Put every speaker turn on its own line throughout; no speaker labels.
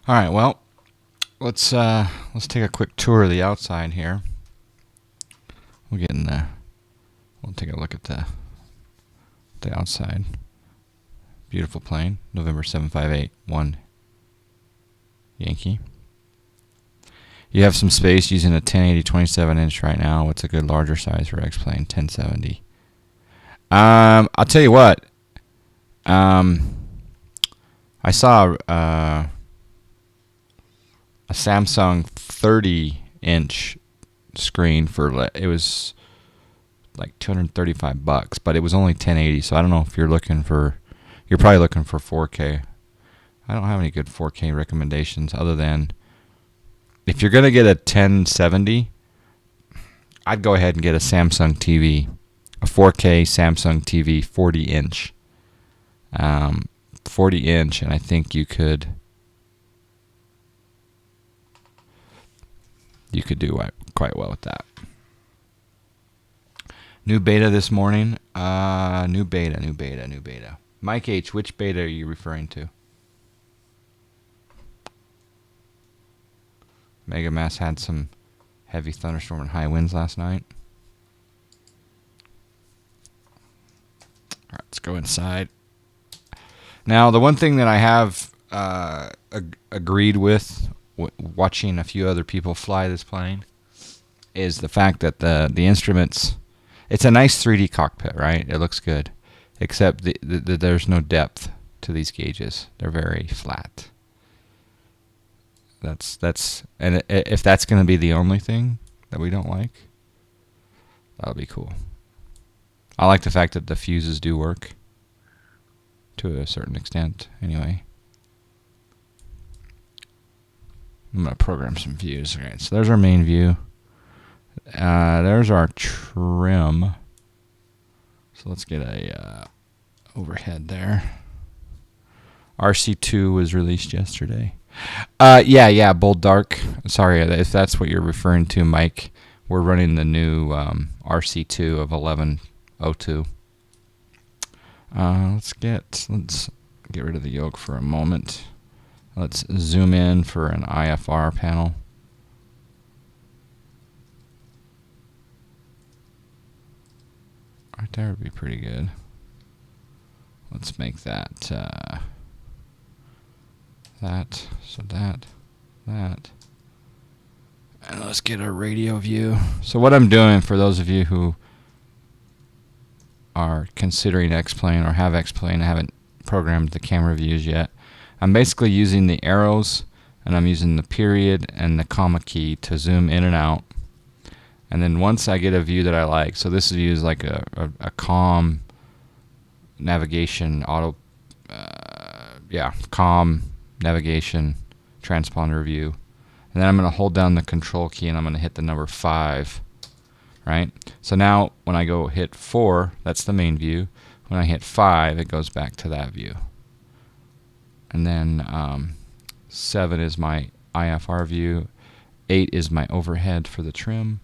All right, well, let's take a quick tour of the outside here. We'll get in there. We'll take a look at the outside. Beautiful plane, November 7581 Yankee. You have some space using a 1080 27-inch right now. What's a good larger size for X-Plane? 1070. I'll tell you what. I saw a Samsung 30-inch screen for, it was like $235, but it was only 1080. So I don't know if you're probably looking for 4K. I don't have any good 4K recommendations other than if you're gonna get a 1070, I'd go ahead and get a Samsung TV, a 4K Samsung TV 40-inch. 40-inch, and I think you could do quite well with that. New beta this morning. New beta. Mike H, which beta are you referring to? Megamass had some heavy thunderstorm and high winds last night. All right, let's go inside. Now, the one thing that I have agreed with watching a few other people fly this plane is the fact that the instruments, it's a nice 3D cockpit, right? It looks good, except there's no depth to these gauges. They're very flat. And if that's going to be the only thing that we don't like, that'll be cool. I like the fact that the fuses do work to a certain extent, anyway. I'm going to program some views. All right, so there's our main view. There's our trim. So let's get a overhead there. RC2 was released yesterday. Yeah, Bold Dark. Sorry if that's what you're referring to, Mike. We're running the new RC2 of 1102. Let's get rid of the yoke for a moment. Let's zoom in for an IFR panel. Right there would be pretty good. Let's make that that. And let's get a radio view. So what I'm doing, for those of you who are considering X-Plane or have X-Plane and haven't programmed the camera views yet, I'm basically using the arrows, and I'm using the period and the comma key to zoom in and out. And then once I get a view that I like, so this view is like a COM navigation COM navigation transponder view. And then I'm going to hold down the control key and I'm going to hit the number 5. Right? So now when I go hit 4, that's the main view. When I hit 5, it goes back to that view. And then 7 is my IFR view. 8 is my overhead for the trim.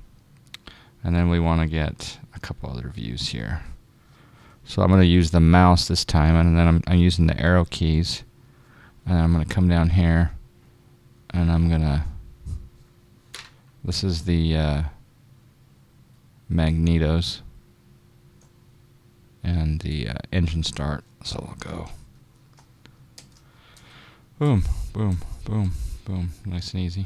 And then we want to get a couple other views here. So I'm going to use the mouse this time, and then I'm using the arrow keys. And I'm going to come down here, and I'm going to, this is the magnetos and the engine start. So we'll go boom, boom, boom, boom, nice and easy.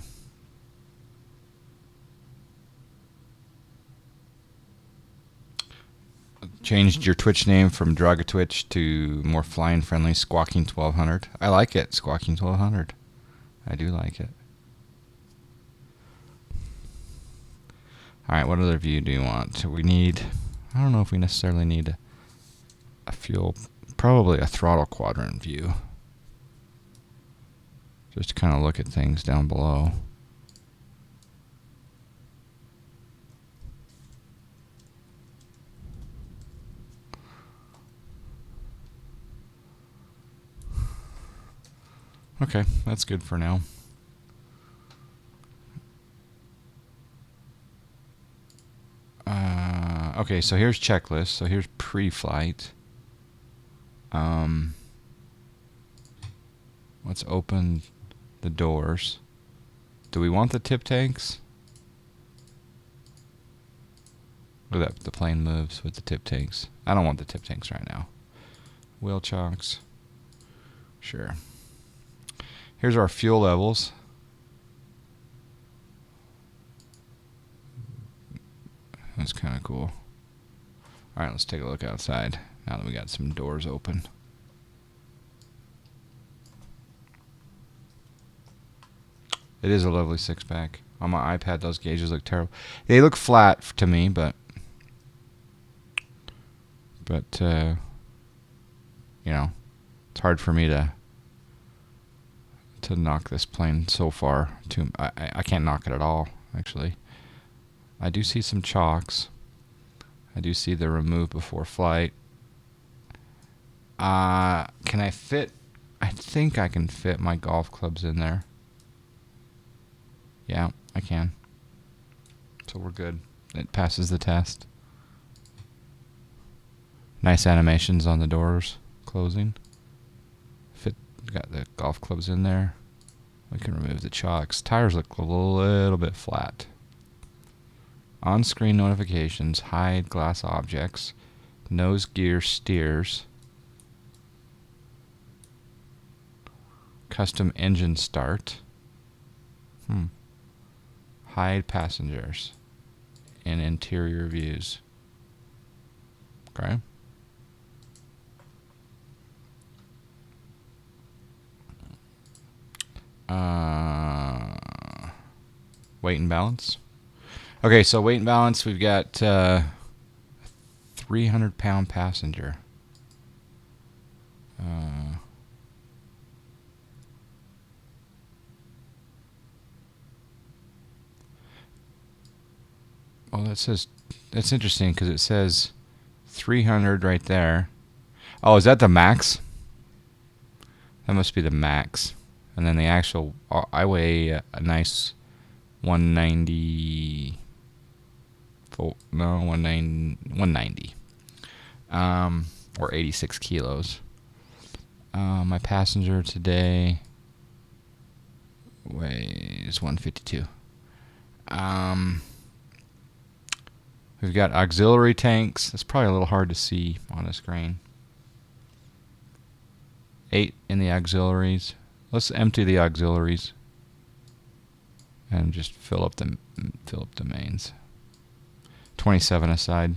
Changed your Twitch name from Dragatwitch to more flying friendly Squawking 1200. I like it, Squawking 1200. I do like it. Alright, what other view do you want? We need, I don't know if we necessarily need a fuel, probably a throttle quadrant view. Just to kind of look at things down below. Okay, that's good for now. Okay, so here's checklist. So here's pre-flight. Let's open the doors. Do we want the tip tanks? Look at that, the plane moves with the tip tanks. I don't want the tip tanks right now. Wheel chocks. Sure. Here's our fuel levels. That's kind of cool. Alright, let's take a look outside now that we got some doors open. It is a lovely six-pack. On my iPad, those gauges look terrible. They look flat to me, but you know, it's hard for me to knock this plane so far. I can't knock it at all, actually. I do see some chocks. I do see the remove before flight. Can I fit? I think I can fit my golf clubs in there. Yeah, I can. So we're good. It passes the test. Nice animations on the doors closing. Got the golf clubs in there. We can remove the chocks. Tires look a little bit flat. On-screen notifications, hide glass objects, nose gear steers, custom engine start, hide passengers, and interior views. Okay. Weight and balance. Okay, so weight and balance, we've got 300-pound passenger. Well, that's interesting because it says 300 right there. Oh, is that the max? That must be the max. And then the actual, I weigh a nice 190. No, 190. Or 86 kilos. My passenger today weighs 152. We've got auxiliary tanks. That's probably a little hard to see on the screen. 8 in the auxiliaries. Let's empty the auxiliaries and just fill up the mains. 27 aside.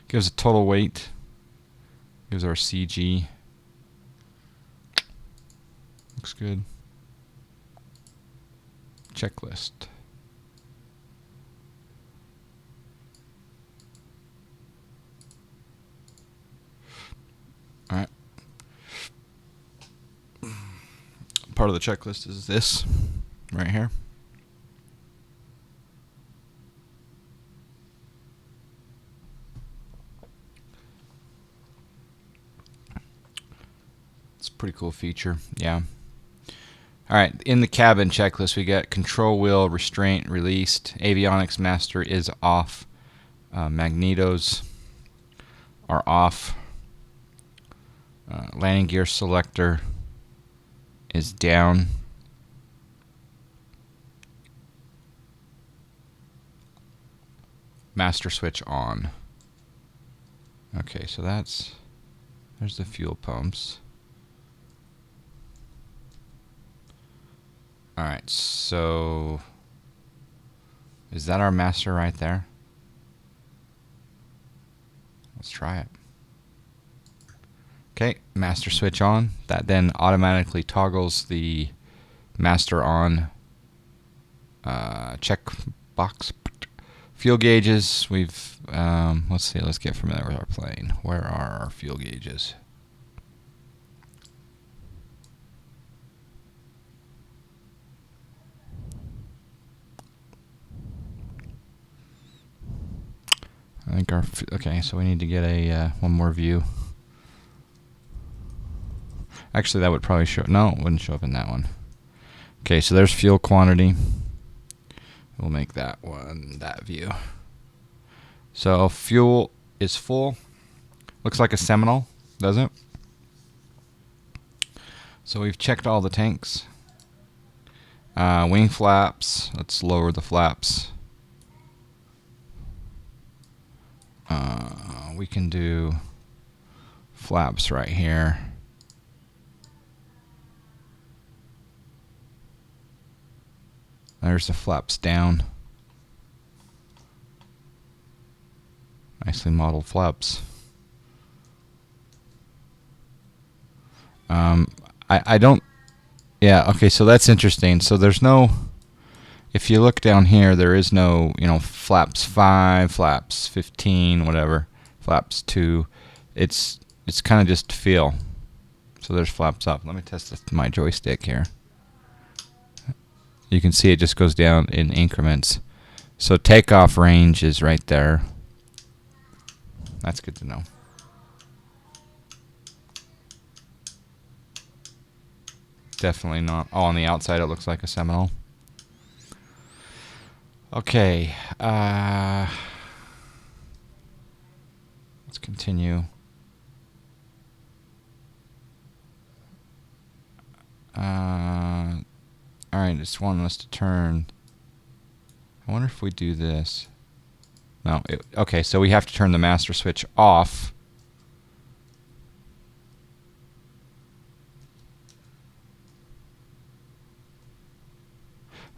Gives a total weight. Gives our CG. Looks good. Checklist. All right. Part of the checklist is this right here. It's a pretty cool feature, yeah. All right, in the cabin checklist, we got control wheel restraint released. Avionics master is off. Magnetos are off. Landing gear selector is down. Master switch on. Okay, so there's the fuel pumps. Alright, so is that our master right there? Let's try it. Okay, master switch on. That then automatically toggles the master on check box. Fuel gauges, we've let's see, let's get familiar with our plane. Where are our fuel gauges? I think our okay, so we need to get a one more view. Actually, that would probably show. No, it wouldn't show up in that one. Okay, so there's fuel quantity. We'll make that one that view. So fuel is full. Looks like a Seminole, doesn't it? So we've checked all the tanks. Wing flaps. Let's lower the flaps. We can do flaps right here. There's the flaps down. Nicely modeled flaps. I don't. Yeah. Okay. So that's interesting. So there's no. If you look down here, there is no, flaps 5, flaps 15, whatever, flaps 2. It's kind of just feel. So there's flaps up. Let me test this with my joystick here. You can see it just goes down in increments. So takeoff range is right there. That's good to know. Definitely not. Oh, on the outside it looks like a Seminole. Okay. Let's continue. Alright, it's wanting us to turn. I wonder if we do this. No. Okay, so we have to turn the master switch off.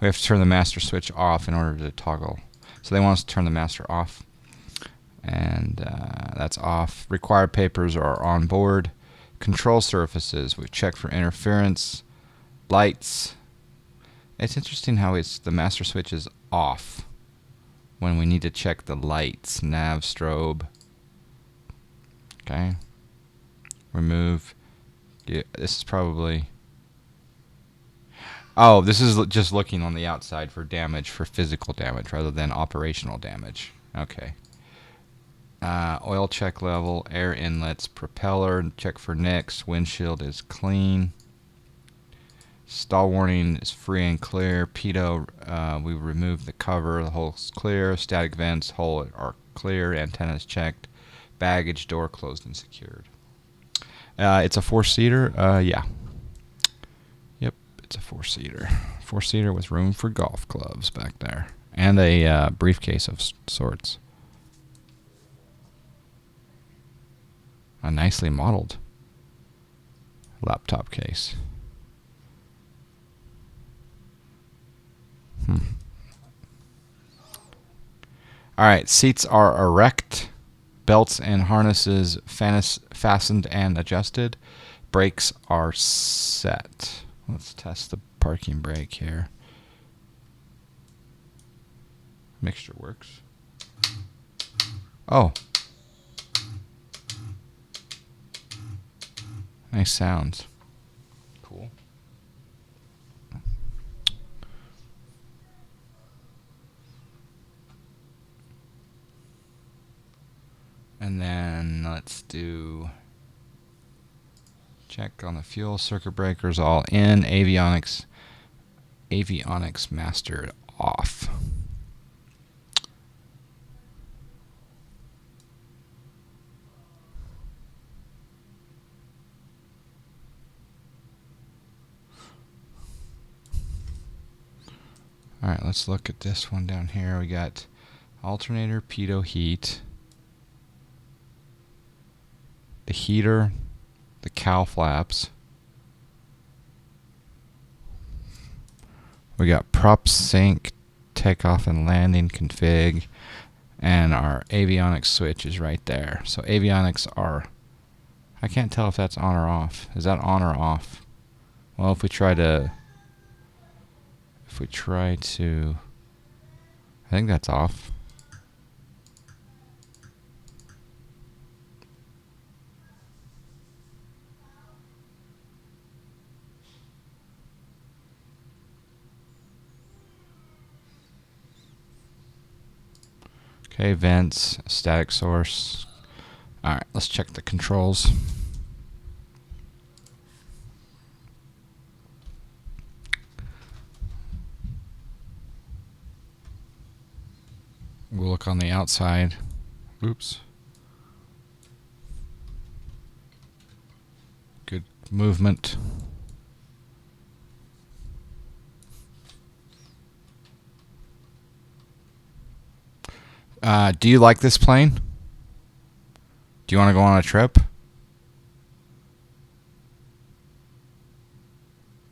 We have to turn the master switch off in order to toggle. So they want us to turn the master off. And that's off. Required papers are on board. Control surfaces. We check for interference. Lights. It's interesting how the master switch is off when we need to check the lights. Nav, strobe. Okay. Remove. Yeah, this is probably... Oh, this is just looking on the outside for damage, for physical damage, rather than operational damage. Okay. Oil check level, air inlets, propeller, check for nicks, windshield is clean. Stall warning is free and clear. Pitot, we removed the cover, the hole's clear. Static vents, hole are clear. Antennas checked. Baggage door closed and secured. It's a 4-seater. Yeah. Yep, it's a 4-seater. 4-seater with room for golf clubs back there, and a briefcase of sorts. A nicely modeled laptop case. Alright, seats are erect. Belts and harnesses fastened and adjusted. Brakes are set. Let's test the parking brake here. Mixture works. Oh. Nice sounds. Cool. And then let's do check on the fuel. Circuit breakers all in. Avionics mastered off. Alright, let's look at this one down here. We got alternator, pitot heat, the heater, the cowl flaps. We got prop sync, takeoff and landing config, and our avionics switch is right there. So avionics are, I can't tell if that's on or off. Is that on or off? Well, if we try to, I think that's off. Okay, vents, static source. Alright, let's check the controls. We'll look on the outside. Oops. Good movement. Do you like this plane? Do you want to go on a trip?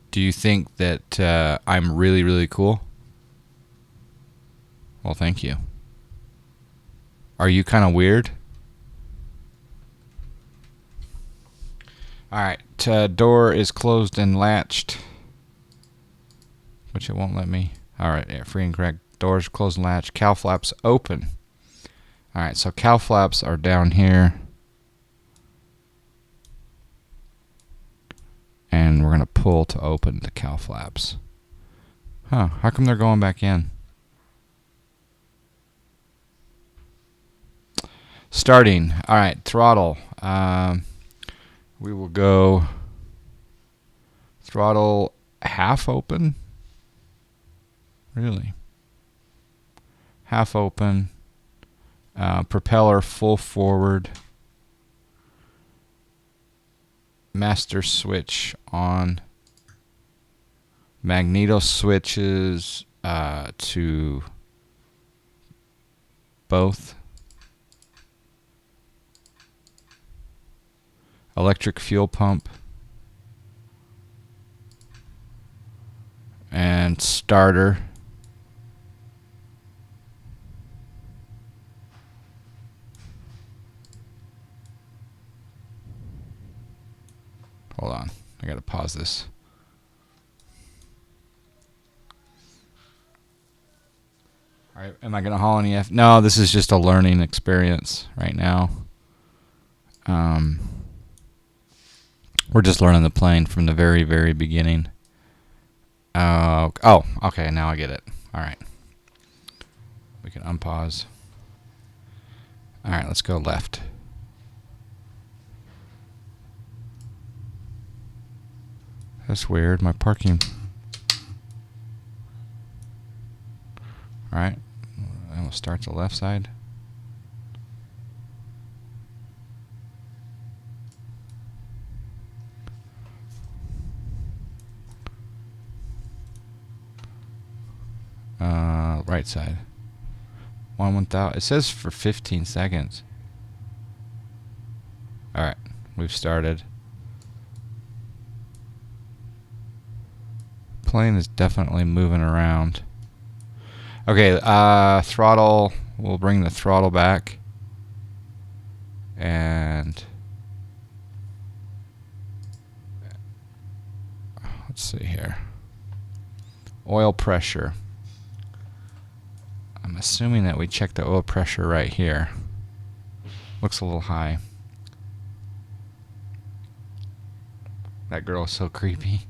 Do you think that I'm really, really cool? Well, thank you. Are you kind of weird? Alright, door is closed and latched. Which it won't let me. Alright, yeah, free and correct. Doors closed and latched. Cowl flaps open. Alright, so cowl flaps are down here. And we're going to pull to open the cowl flaps. Huh, how come they're going back in? Starting. Alright, throttle. We will go throttle half open. Really? Half open. Propeller full forward. Master switch on. Magneto switches to both. Electric fuel pump. And starter. Hold on, I gotta pause this. Alright, am I gonna haul any F? No, this is just a learning experience right now. We're just learning the plane from the very, very beginning. Oh, okay, now I get it. Alright. We can unpause. Alright, let's go left. That's weird, my parking. Alright, and we'll start the left side. Right side. 1,000. It says for 15 seconds. Alright, we've started. Plane is definitely moving around. Okay, throttle. We'll bring the throttle back. And let's see here. Oil pressure. I'm assuming that we checked the oil pressure right here. Looks a little high. That girl is so creepy.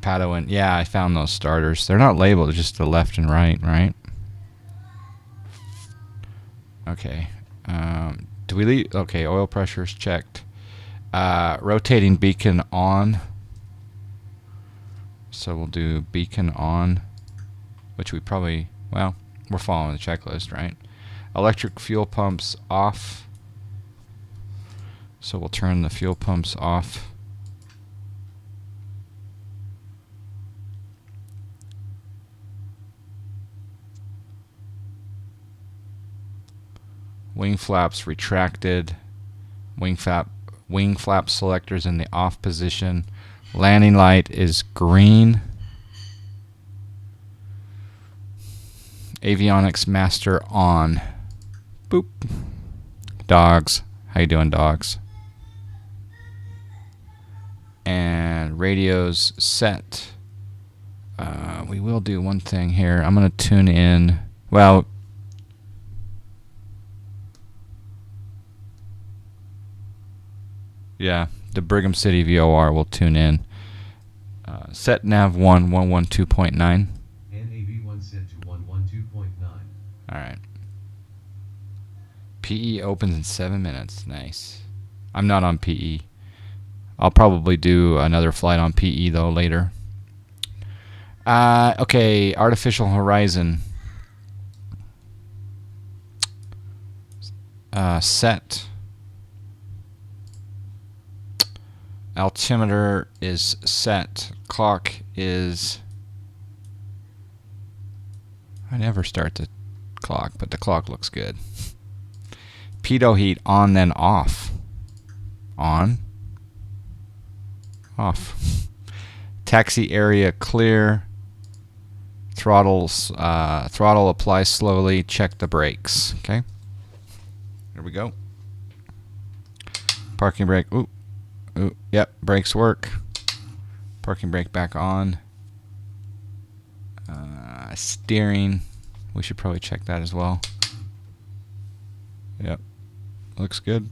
Padawan. Yeah, I found those starters. They're not labeled, just the left and right, right? Okay. Do we leave? Okay, oil pressure is checked. Rotating beacon on. So we'll do beacon on, which we probably, well, we're following the checklist, right? Electric fuel pumps off. So we'll turn the fuel pumps off. Wing flaps retracted. Wing flap selectors in the off position. Landing light is green. Avionics master on. Boop. Dogs. How you doing, dogs? And radios set. We will do one thing here. I'm going to tune in. Well, yeah, the Brigham City VOR will tune in. Set nav 1 112.9.
NAV1 set to 112.9.
Alright. PE opens in 7 minutes. Nice. I'm not on PE. I'll probably do another flight on PE though later. Okay, artificial horizon. Set. Altimeter is set. Clock is... I never start the clock, but the clock looks good. Pitot heat on, then off. On. Off. Taxi area clear. Throttle apply slowly. Check the brakes. Okay. Here we go. Parking brake. Ooh. Ooh. Yep. Brakes work. Parking brake back on. Steering. We should probably check that as well. Yep. Looks good.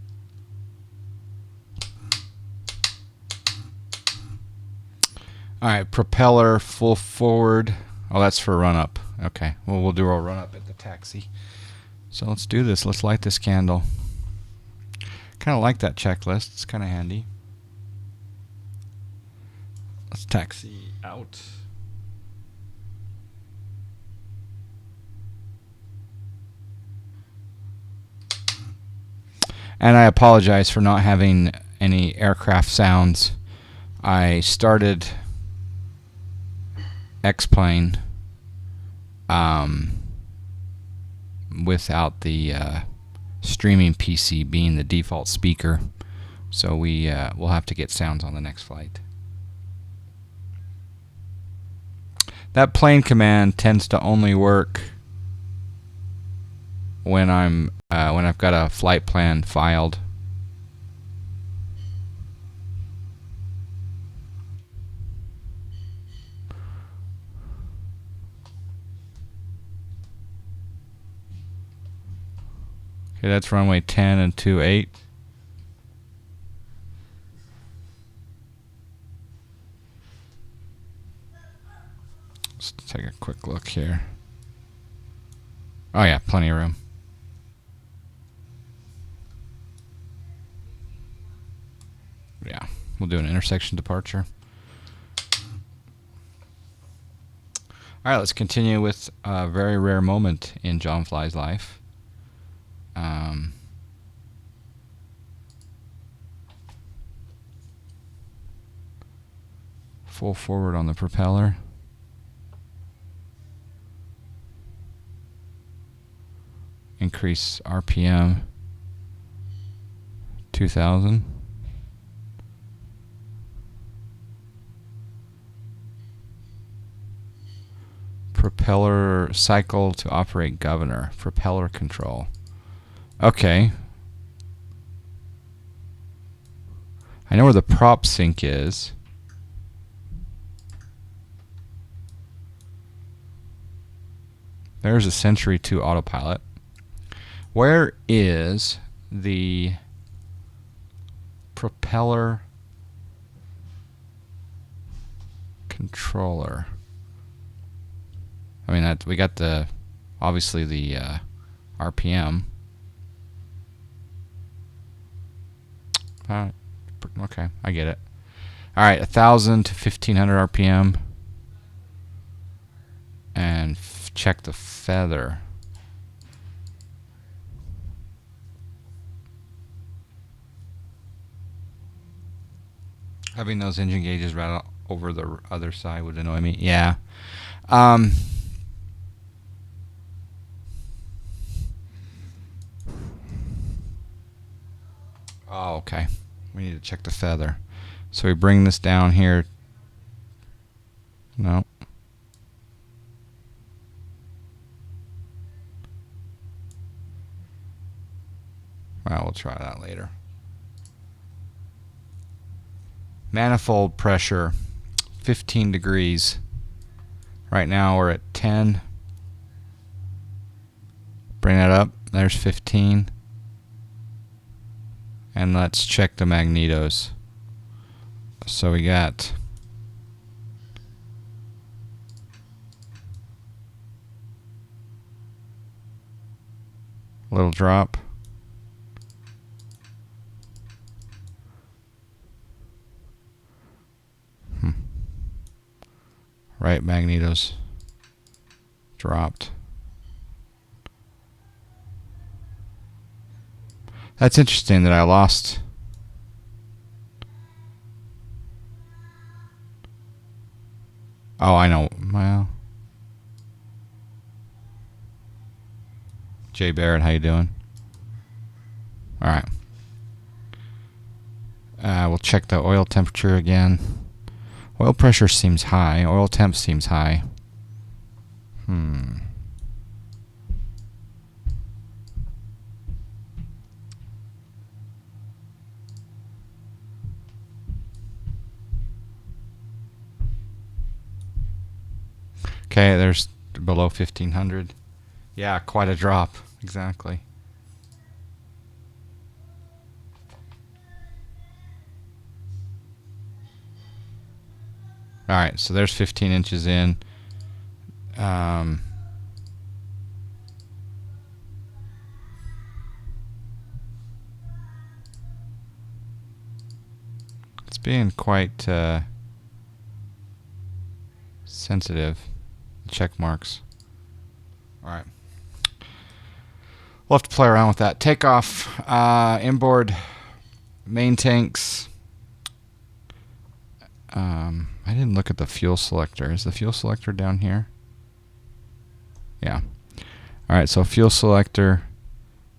Alright, propeller full forward. Oh, that's for run up. Okay. Well, we'll do a run up at the taxi. So let's do this. Let's light this candle. Kind of like that checklist. It's kind of handy. Let's taxi out. And I apologize for not having any aircraft sounds. I started X-Plane without the streaming PC being the default speaker. So we'll have to get sounds on the next flight. That plane command tends to only work when I've got a flight plan filed. Okay, that's runway 10 and 28. Let's take a quick look here. Oh yeah, plenty of room. Yeah, we'll do an intersection departure. Alright, let's continue with a very rare moment in John Fly's life. Full forward on the propeller. Increase RPM 2000. Propeller cycle to operate governor. Propeller control. Okay. I know where the prop sync is. There's a Century 2 autopilot. Where is the propeller controller? I mean, we got obviously the RPM. Okay, I get it. All right, 1,000 to 1,500 RPM, and check the feather. Having those engine gauges right over the other side would annoy me. Yeah. Oh, okay. We need to check the feather. So we bring this down here. No. Well, we'll try that later. Manifold pressure, 15 degrees. Right now we're at 10. Bring that up. There's 15. And let's check the magnetos. So we got a little drop. Right magnetos dropped. That's interesting that I lost. Oh, I know. Well, Jay Barrett, how you doing? All right. We'll check the oil temperature again. Oil pressure seems high. Oil temp seems high. Okay, there's below 1500. Yeah, quite a drop. Exactly. All right, so there's 15 inches in. It's being quite sensitive. Check marks. All right. We'll have to play around with that. Takeoff, inboard main tanks. I didn't look at the fuel selector. Is the fuel selector down here? Yeah. All right, so fuel selector,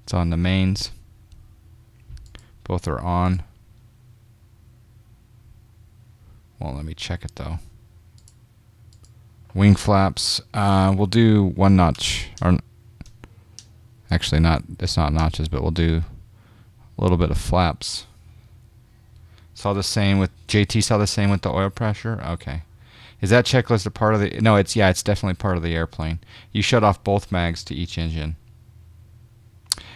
it's on the mains. Both are on. Well, let me check it though. Wing flaps, we'll do 1 notch, or actually not, it's not notches, but we'll do a little bit of flaps. Saw the same with, JT saw the same with the oil pressure? Okay. Is that checklist a part of the, no, it's, yeah, it's definitely part of the airplane. You shut off both mags to each engine.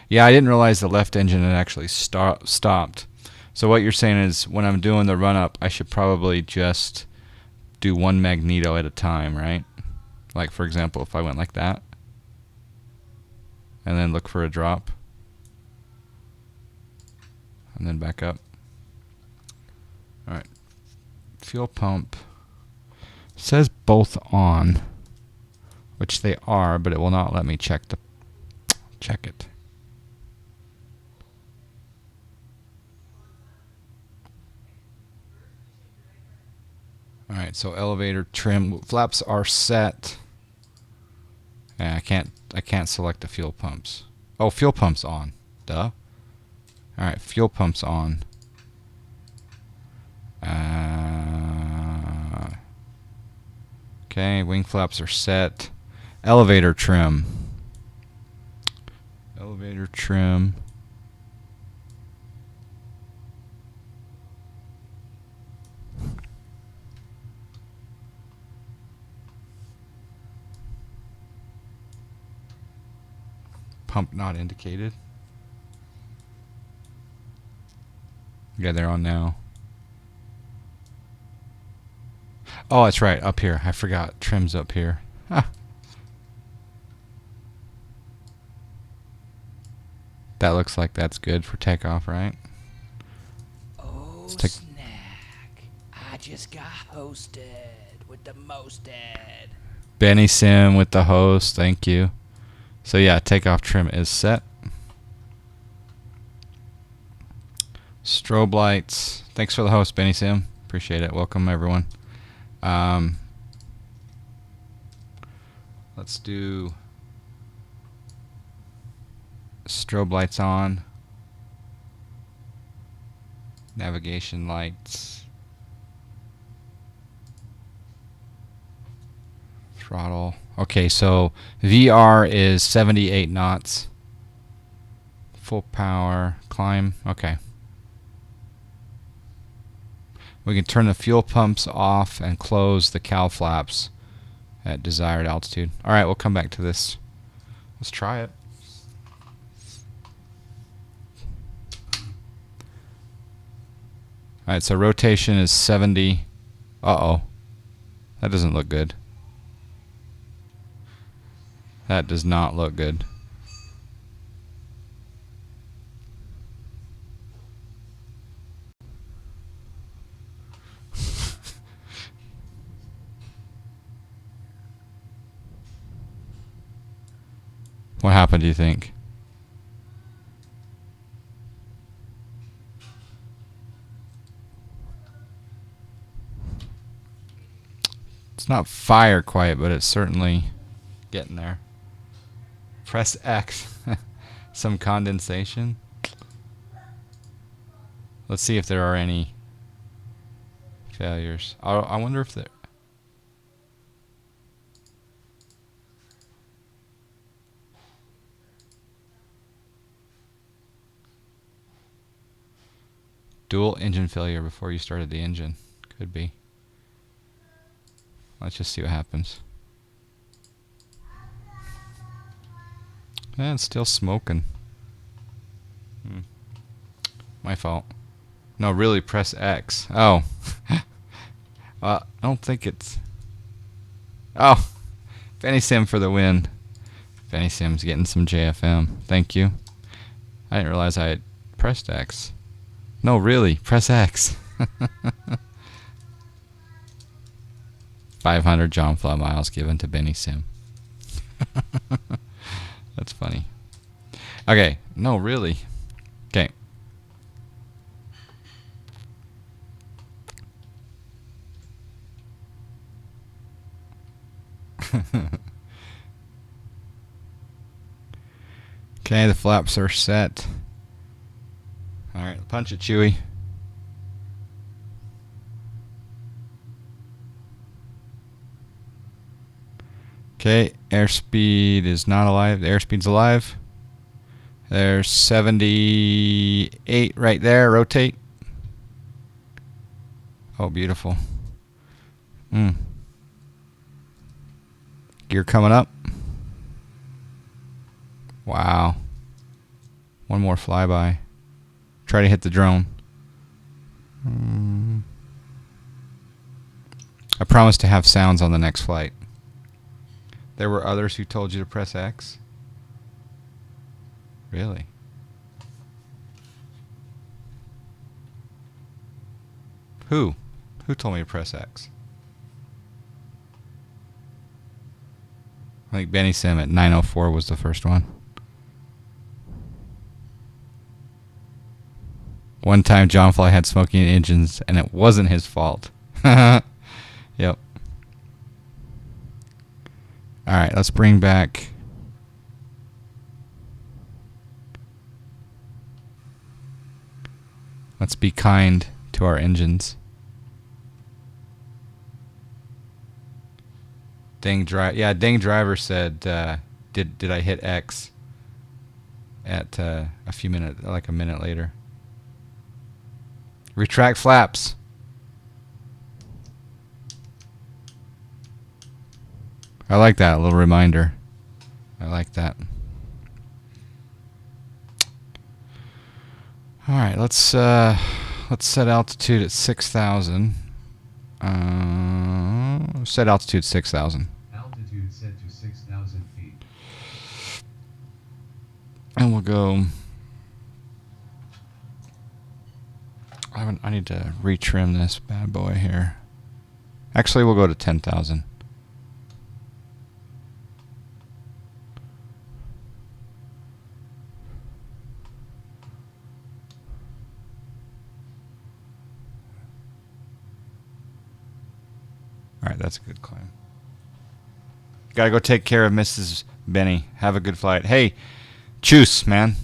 Yeah, I didn't realize the left engine had actually stopped. So what you're saying is when I'm doing the run up, I should probably just do 1 magneto at a time, right? Like for example, if I went like that and then look for a drop and then back up. All right, fuel pump says both on, which they are, but it will not let me check it. All right, so elevator trim flaps are set. Yeah, I can't select the fuel pumps. Oh, fuel pumps on. Duh. All right, fuel pumps on. Okay, wing flaps are set. Elevator trim. Elevator trim. Pump not indicated. Yeah, they're on now. Oh, that's right, up here. I forgot. Trim's up here. Ah. That looks like that's good for takeoff, right?
Oh, snack. I just got hosted with the mosted.
Benny Sim with the host. Thank you. So yeah, takeoff trim is set. Strobe lights. Thanks for the host, Benny Sim. Appreciate it. Welcome, everyone. Let's do strobe lights on. Navigation lights. Throttle. Okay, so VR is 78 knots. Full power. Climb. Okay. We can turn the fuel pumps off and close the cowl flaps at desired altitude. Alright, we'll come back to this. Let's try it. Alright, so rotation is 70. Uh-oh. That doesn't look good. That does not look good. What happened, do you think? It's not fire quite, but it's certainly getting there. Press X. Some condensation. Let's see if there are any failures. I wonder if there... Dual engine failure before you started the engine. Could be. Let's just see what happens. Yeah, it's still smoking. My fault. No, really, press X. Oh. I don't think it's... Oh. Benny Sim for the win. Benny Sim's getting some JFM. Thank you. I didn't realize I had pressed X. No, really, press X. 500 John Fly miles given to Benny Sim. That's funny. Okay, no, really. Okay. Okay, the flaps are set. Alright, punch it, Chewy. Okay, airspeed is not alive. The airspeed's alive. There's 78 right there. Rotate. Oh, beautiful. Gear coming up. Wow. One more flyby. Try to hit the drone. I promise to have sounds on the next flight. There were others who told you to press X? Really? Who? Who told me to press X? I think Benny Sim at 904 was the first one. One time John Fly had smoking engines and it wasn't his fault. Yep. Alright, let's bring back... Let's be kind to our engines. Ding Driver said, did I hit X at a few minutes, like a minute later. Retract flaps. I like that, a little reminder. I like that. All right, let's set altitude at 6,000. Set altitude 6,000.
Altitude set to 6,000 feet.
And we'll go. I need to retrim this bad boy here. Actually, we'll go to 10,000. Alright, that's a good climb. Gotta go take care of Mrs. Benny. Have a good flight. Hey, tschüss, man.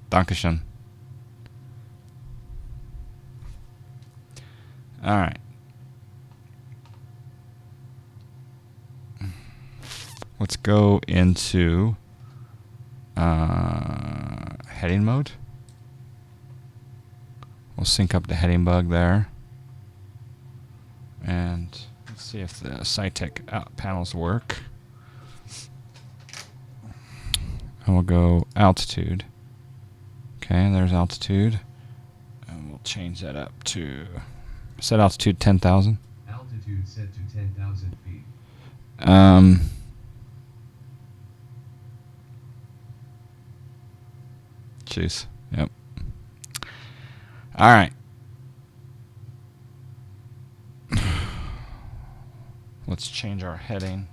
Dankeschön. Alright. Let's go into heading mode. We'll sync up the heading bug there. And let's see if the SciTech panels work. And we'll go altitude. Okay, there's altitude. And we'll change that up to set altitude 10,000.
Altitude set to 10,000 feet.
Jeez. Yep. All right. Let's change our heading.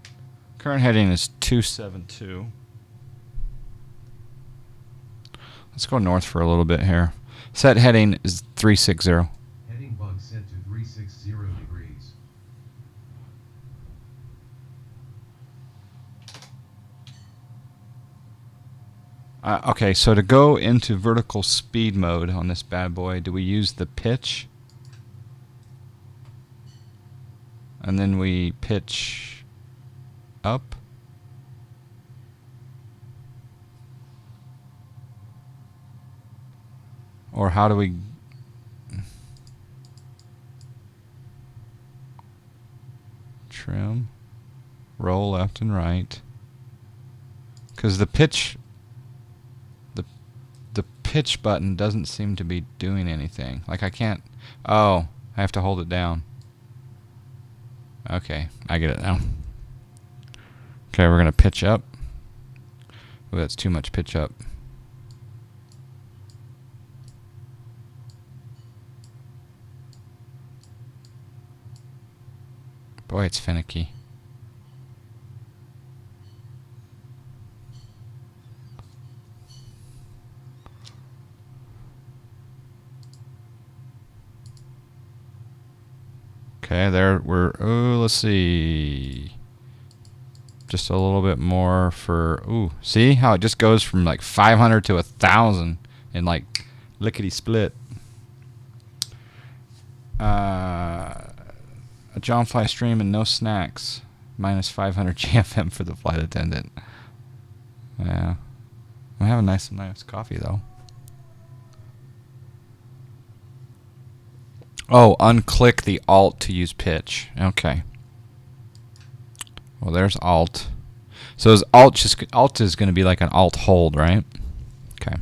Current heading is 272. Let's go north for a little bit here. Set heading is 360.
Heading bug set to 360 degrees.
Okay, so to go into vertical speed mode on this bad boy, do we use the pitch? And then we pitch up? Or how do we... Trim, roll left and right. Because the pitch button doesn't seem to be doing anything. Like I can't... Oh, I have to hold it down. Okay, I get it now. Okay, we're going to pitch up. Oh, that's too much pitch up. Boy, it's finicky. Okay, there we're, oh, let's see. Just a little bit more for, ooh, see how it just goes from like 500 to 1,000 in like lickety split. A John Fly stream and no snacks. Minus 500 GFM for the flight attendant. Yeah. I'm having nice coffee though. Oh, unclick the Alt to use pitch. Okay. Well, there's Alt. So is Alt is going to be like an Alt hold, right? Okay.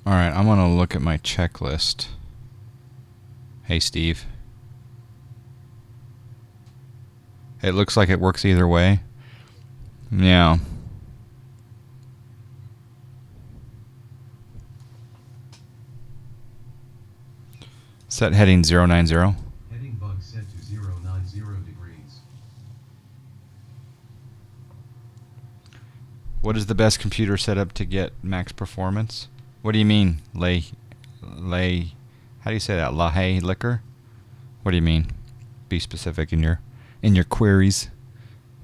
All right, I'm going to look at my checklist. Hey, Steve. It looks like it works either way. Yeah. Set heading 090.
Heading bug set to 090 degrees.
What is the best computer setup to get max performance? What do you mean, lay? How do you say that? Lahay liquor? What do you mean? Be specific in your queries.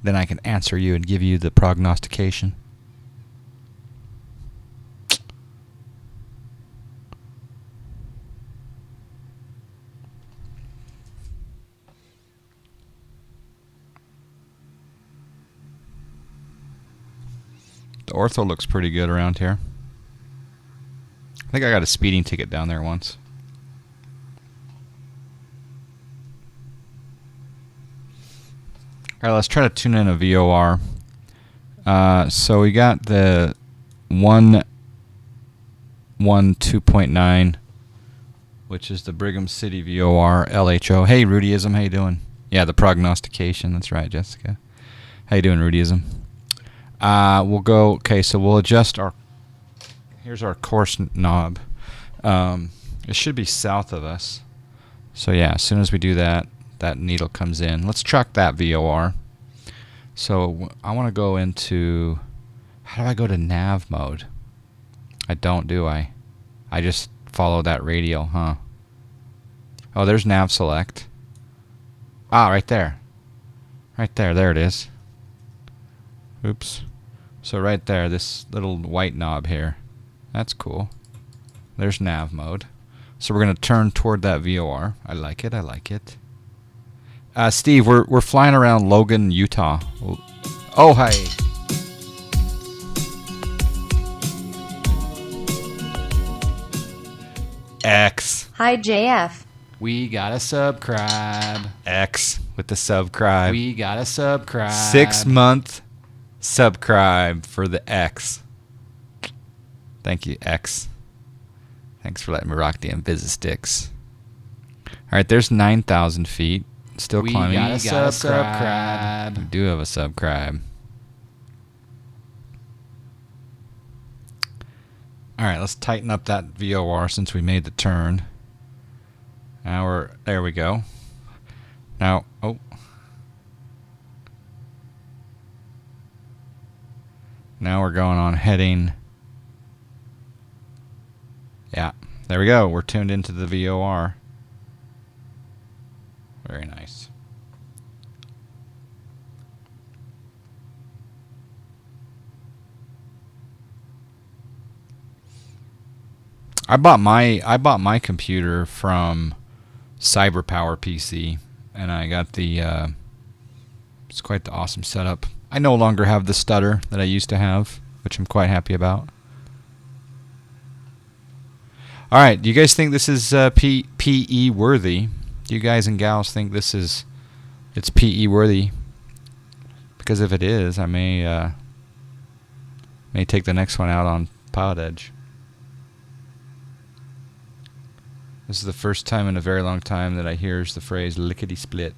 Then I can answer you and give you the prognostication. The ortho looks pretty good around here. I think I got a speeding ticket down there once. Alright, let's try to tune in a VOR. So we got the 112.9, which is the Brigham City VOR LHO. Hey, Rudyism, how you doing? Yeah, the prognostication. That's right, Jessica. How you doing, Rudyism? We'll go, okay, so we'll adjust our, here's our course knob. It should be south of us. So yeah, as soon as we do that, that needle comes in. Let's track that VOR. So I want to go into, how do I go to nav mode? I don't, do I? I just follow that radial, huh? Oh, there's nav select. Ah, right there. Right there, there it is. Oops. So right there, this little white knob here. That's cool. There's nav mode. So we're going to turn toward that VOR. I like it, I like it. Steve, we're flying around Logan, Utah. Oh, hi. X.
Hi, JF.
We gotta subscribe.
X with the subscribe.
We gotta subscribe.
6-month subscribe for the X. Thank you, X. Thanks for letting me rock the Invis sticks. Alright, there's 9,000 feet. Still climbing.
We gotta subscribe.
We do have a subscribe. Alright, let's tighten up that VOR since we made the turn. Now we're, there we go. Now, oh. Now we're going on heading. Yeah, there we go. We're tuned into the VOR. Very nice. I bought my computer from CyberPower PC, and I got the. It's quite the awesome setup. I no longer have the stutter that I used to have, which I'm quite happy about. All right, do you guys think this is PE worthy? Do you guys and gals think it's PE worthy? Because if it is, I may take the next one out on Pilot Edge. This is the first time in a very long time that I hear the phrase lickety split.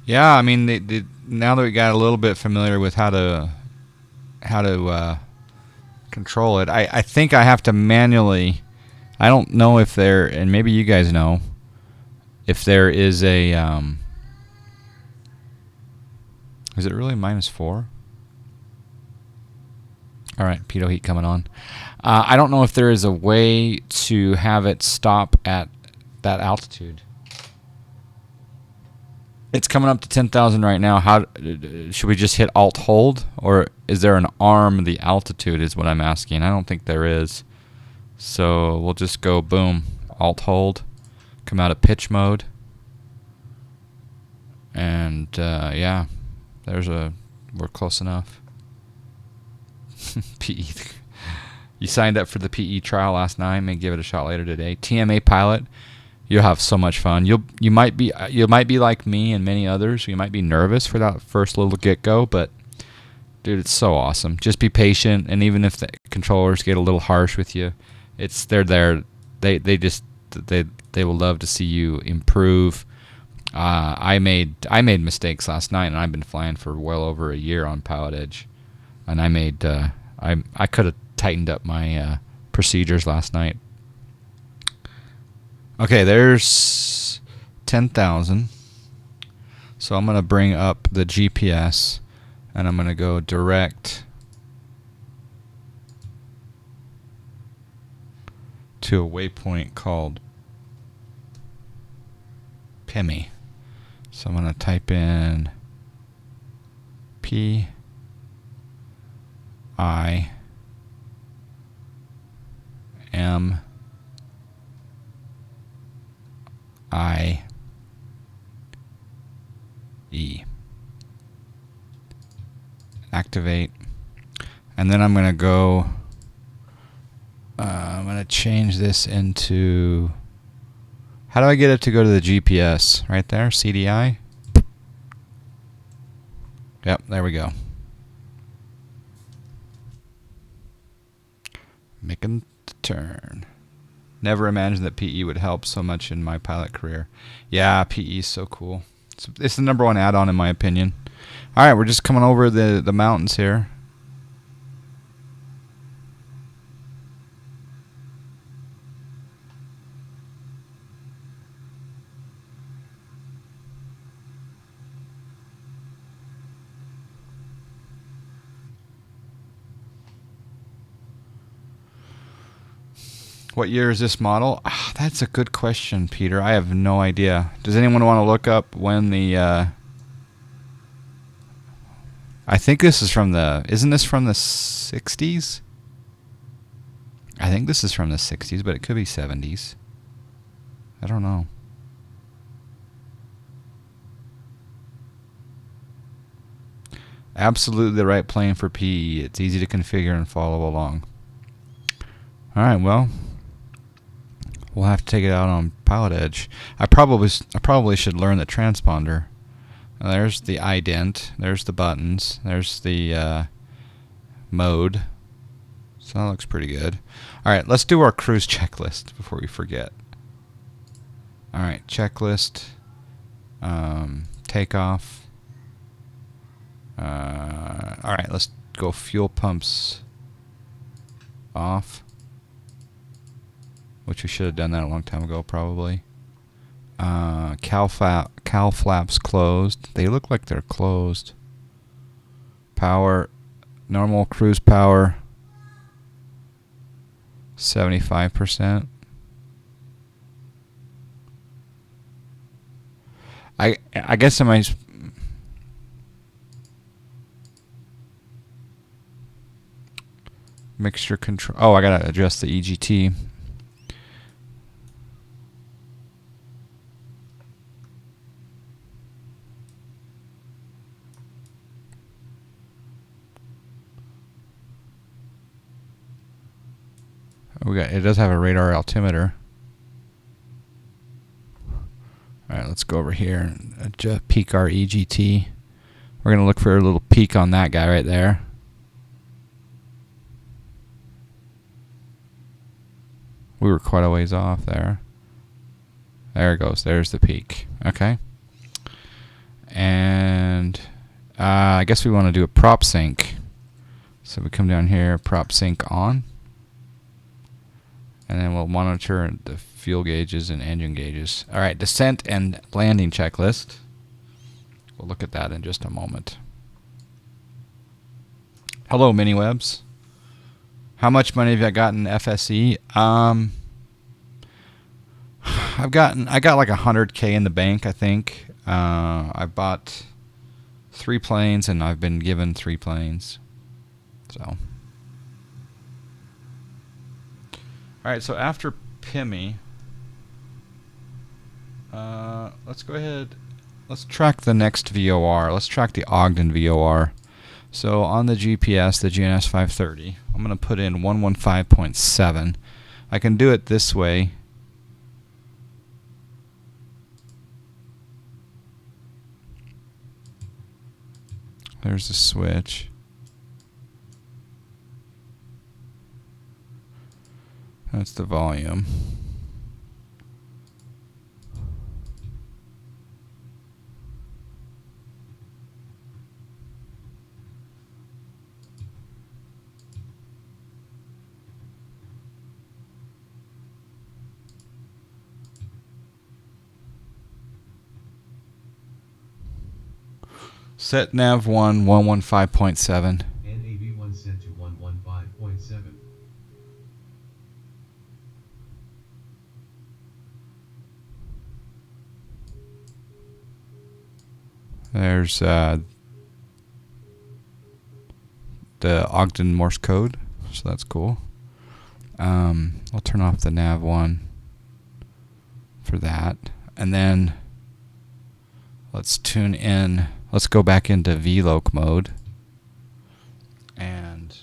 Yeah, I mean, now that we got a little bit familiar with how to control it, I think I have to manually. I don't know if there, and maybe you guys know, if there is a. Is it really -4? All right, pitot heat coming on. I don't know if there is a way to have it stop at that altitude. It's coming up to 10,000 right now. How should we just hit Alt Hold, or is there an arm the altitude? Is what I'm asking. I don't think there is. So we'll just go boom, Alt Hold, come out of pitch mode, and yeah, we're close enough. PE. You signed up for the PE trial last night. May give it a shot later today. TMA pilot. You'll have so much fun. You might be like me and many others. You might be nervous for that first little get-go, but dude, it's so awesome. Just be patient, and even if the controllers get a little harsh with you, they're there. They will love to see you improve. I made mistakes last night, and I've been flying for well over a year on Pilot Edge, and I could have tightened up my procedures last night. Okay, there's 10,000. So I'm going to bring up the GPS, and I'm going to go direct to a waypoint called Pemi. So I'm going to type in P I M I E. Activate. And then I'm going to go, I'm going to change this into, how do I get it to go to the GPS? Right there, CDI. Yep, there we go. Making the turn. Never imagined that PE would help so much in my pilot career. Yeah, PE is so cool. It's the #1 add-on in my opinion. All right, we're just coming over the mountains here. What year is this model? That's a good question, Peter. I have no idea. Does anyone want to look up when the... I think this is from the... Isn't this from the 60s? I think this is from the 60s, but it could be 70s. I don't know. Absolutely the right plane for PE. It's easy to configure and follow along. All right, well... We'll have to take it out on Pilot Edge. I probably should learn the transponder. Now, there's the ident. There's the buttons. There's the mode. So that looks pretty good. All right, let's do our cruise checklist before we forget. All right, checklist. Takeoff. All right, let's go fuel pumps off. Which we should have done that a long time ago, probably. Cowl flaps closed. They look like they're closed. Power, normal cruise power. 75%. I guess I might. Mixture control. Oh, I gotta adjust the EGT. It does have a radar altimeter. All right, let's go over here and peak our EGT. We're gonna look for a little peak on that guy right there. We were quite a ways off there. There it goes. There's the peak. Okay. And I guess we want to do a prop sync. So we come down here, prop sync on. And then we'll monitor the fuel gauges and engine gauges. All right, descent and landing checklist. We'll look at that in just a moment. Hello, mini-webs. How much money have I gotten FSE? I got like $100K in the bank, I think. I bought 3 planes and I've been given 3 planes. So, all right. So after PIMI, let's go ahead. Let's track the next VOR. Let's track the Ogden VOR. So on the GPS, the GNS 530, I'm going to put in 115.7. I can do it this way. There's the switch. That's the volume. Set nav 1 115.7.
And AV1 set to 115.7.
There's the Ogden Morse code, so that's cool. I'll turn off the nav 1 for that, and then let's tune in. Let's go back into VLOC mode, and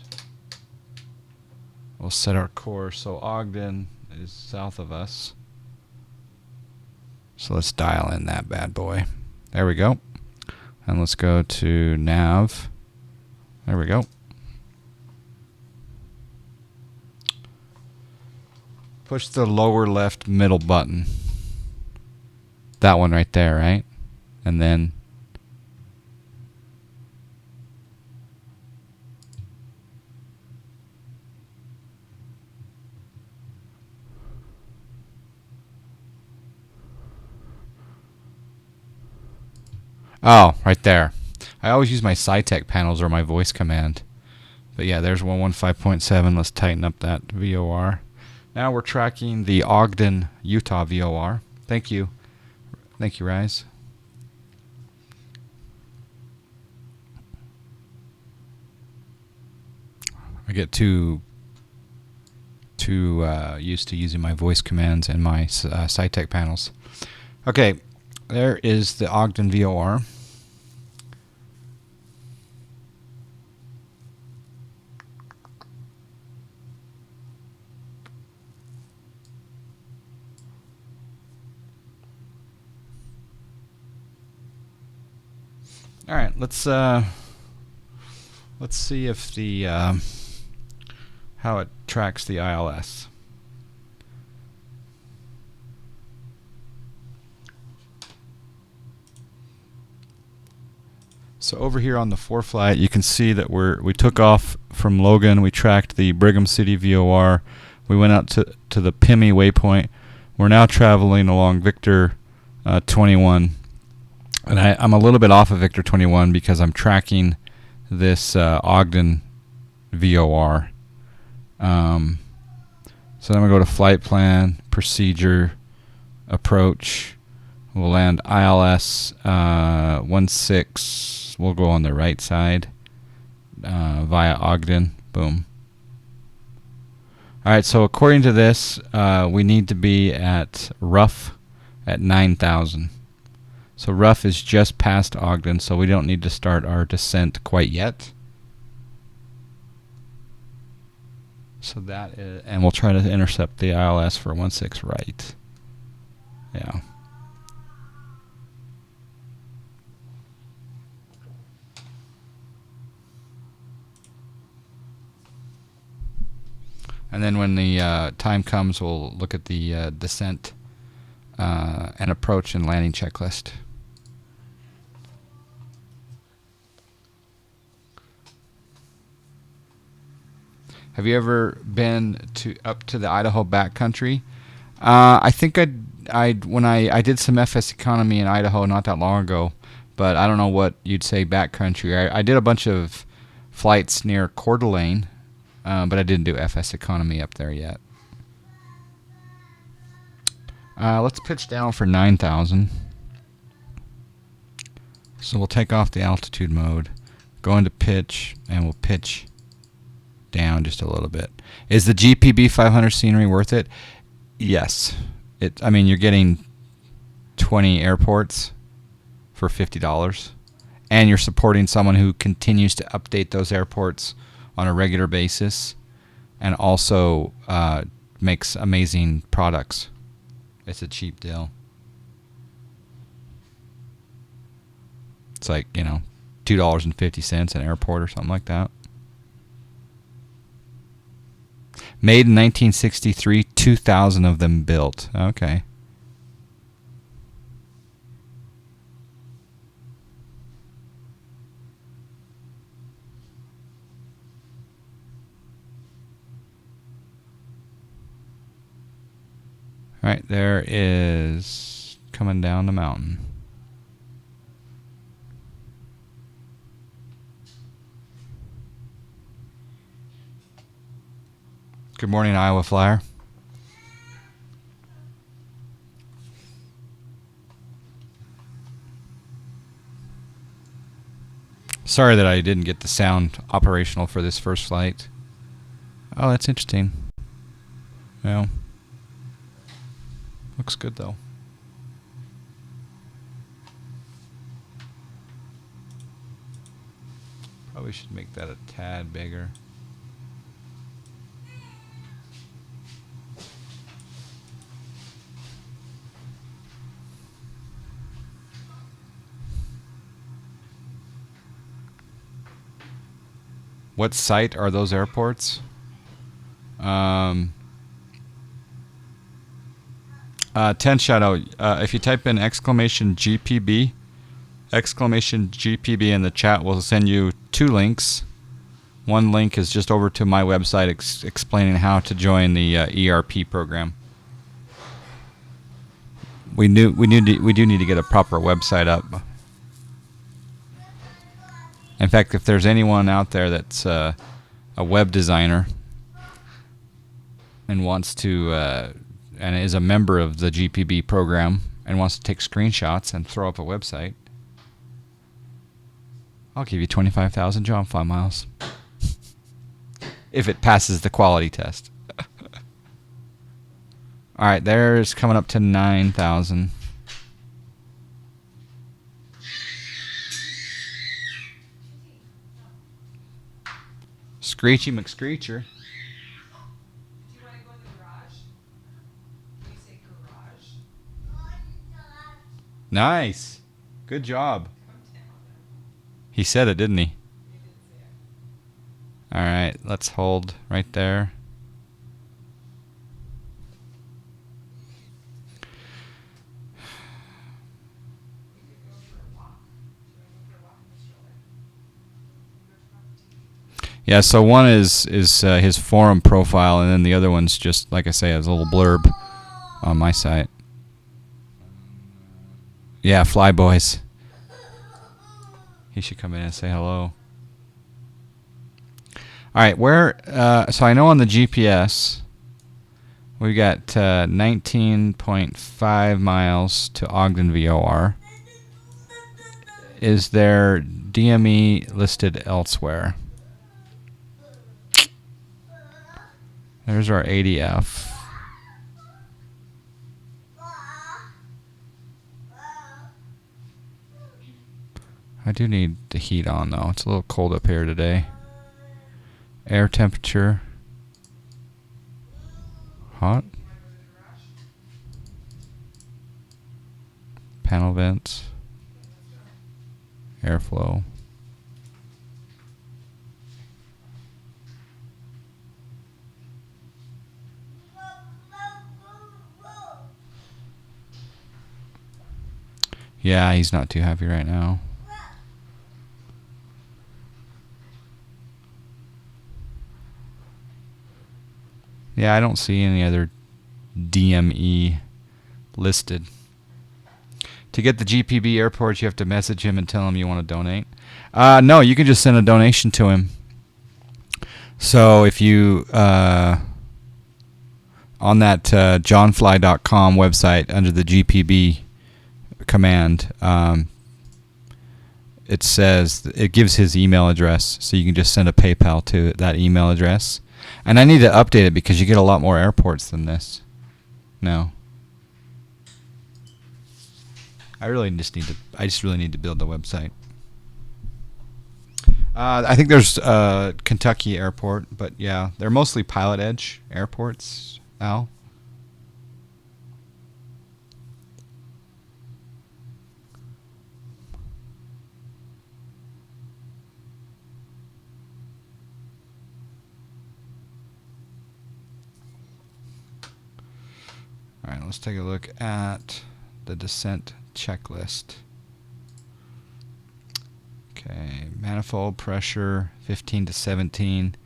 we'll set our course. So Ogden is south of us, so let's dial in that bad boy. There we go. And let's go to nav. There we go. Push the lower left middle button. That one right there, right? And then oh, right there. I always use my SciTech panels or my voice command. But yeah, there's 115.7. Let's tighten up that VOR. Now we're tracking the Ogden, Utah VOR. Thank you. Thank you, Rise. I get too used to using my voice commands and my SciTech panels. Okay, there is the Ogden VOR. All right, let's see if the how it tracks the ILS. So over here on the ForeFlight, you can see that we took off from Logan. We tracked the Brigham City VOR. We went out to the PIMI waypoint. We're now traveling along Victor 21. And I'm a little bit off of Victor 21 because I'm tracking this Ogden VOR. So then we go to flight plan, procedure, approach. We'll land ILS 16. We'll go on the right side via Ogden. Boom. All right, so according to this, we need to be at rough at 9,000. So rough is just past Ogden, so we don't need to start our descent quite yet. So that is, and we'll try to intercept the ILS for 16 right. Yeah. And then when the time comes, we'll look at the descent and approach and landing checklist. Have you ever been up to the Idaho backcountry? I think when I did some FS economy in Idaho not that long ago, but I don't know what you'd say backcountry. I did a bunch of flights near Coeur d'Alene, but I didn't do FS economy up there yet. Let's pitch down for 9,000. So we'll take off the altitude mode, go into pitch, and we'll pitch down just a little bit. Is the GPB 500 scenery worth it? Yes. I mean, you're getting 20 airports for $50, and you're supporting someone who continues to update those airports on a regular basis, and also makes amazing products. It's a cheap deal. It's like, $2.50 an airport or something like that. Made in 1963, 2,000 of them built. Okay. All right, there is coming down the mountain. Good morning, Iowa Flyer. Sorry that I didn't get the sound operational for this first flight. Oh, that's interesting. Well, looks good though. Probably should make that a tad bigger. What site are those airports? 10 Shadow, if you type in !GPB in the chat, we'll send you 2 links. One link is just over to my website explaining how to join the ERP program. We do need to get a proper website up. In fact, if there's anyone out there that's a web designer and wants to and is a member of the GPB program and wants to take screenshots and throw up a website, I'll give you 25,000 job file miles if it passes the quality test. All right, there's coming up to 9,000. Screechy McScreecher.
Do you want to go in the garage? You say garage.
Nice. Good job.
Come down.
He said it, didn't he?
You didn't say it.
All right, let's hold right there.
We could go for a walk. Do you want to go for a walk in the stroller? We go turn off the TV.
Yeah, so one is his forum profile, and then the other one's just, like I say, has a little blurb on my site. Yeah, Fly Boys. He should come in and say hello. All right, so I know on the GPS, We got 19.5 miles to Ogden Vor. Is there DME listed elsewhere? There's our ADF. I do need the heat on though. It's a little cold up here today. Air temperature. Hot. Panel vents. Airflow. Yeah, he's not too happy right now. Yeah, I don't see any other DME listed. To get the GPB airports, you have to message him and tell him you want to donate. No, you can just send a donation to him. So if you on that johnfly.com website under the GPB command, it says it gives his email address, so you can just send a PayPal to that email address. And I need to update it because you get a lot more airports than this. No. I just really need to build the website. I think there's Kentucky Airport, but yeah, they're mostly Pilot Edge airports, Al. All right, let's take a look at the descent checklist. Okay, manifold pressure 15 to 17,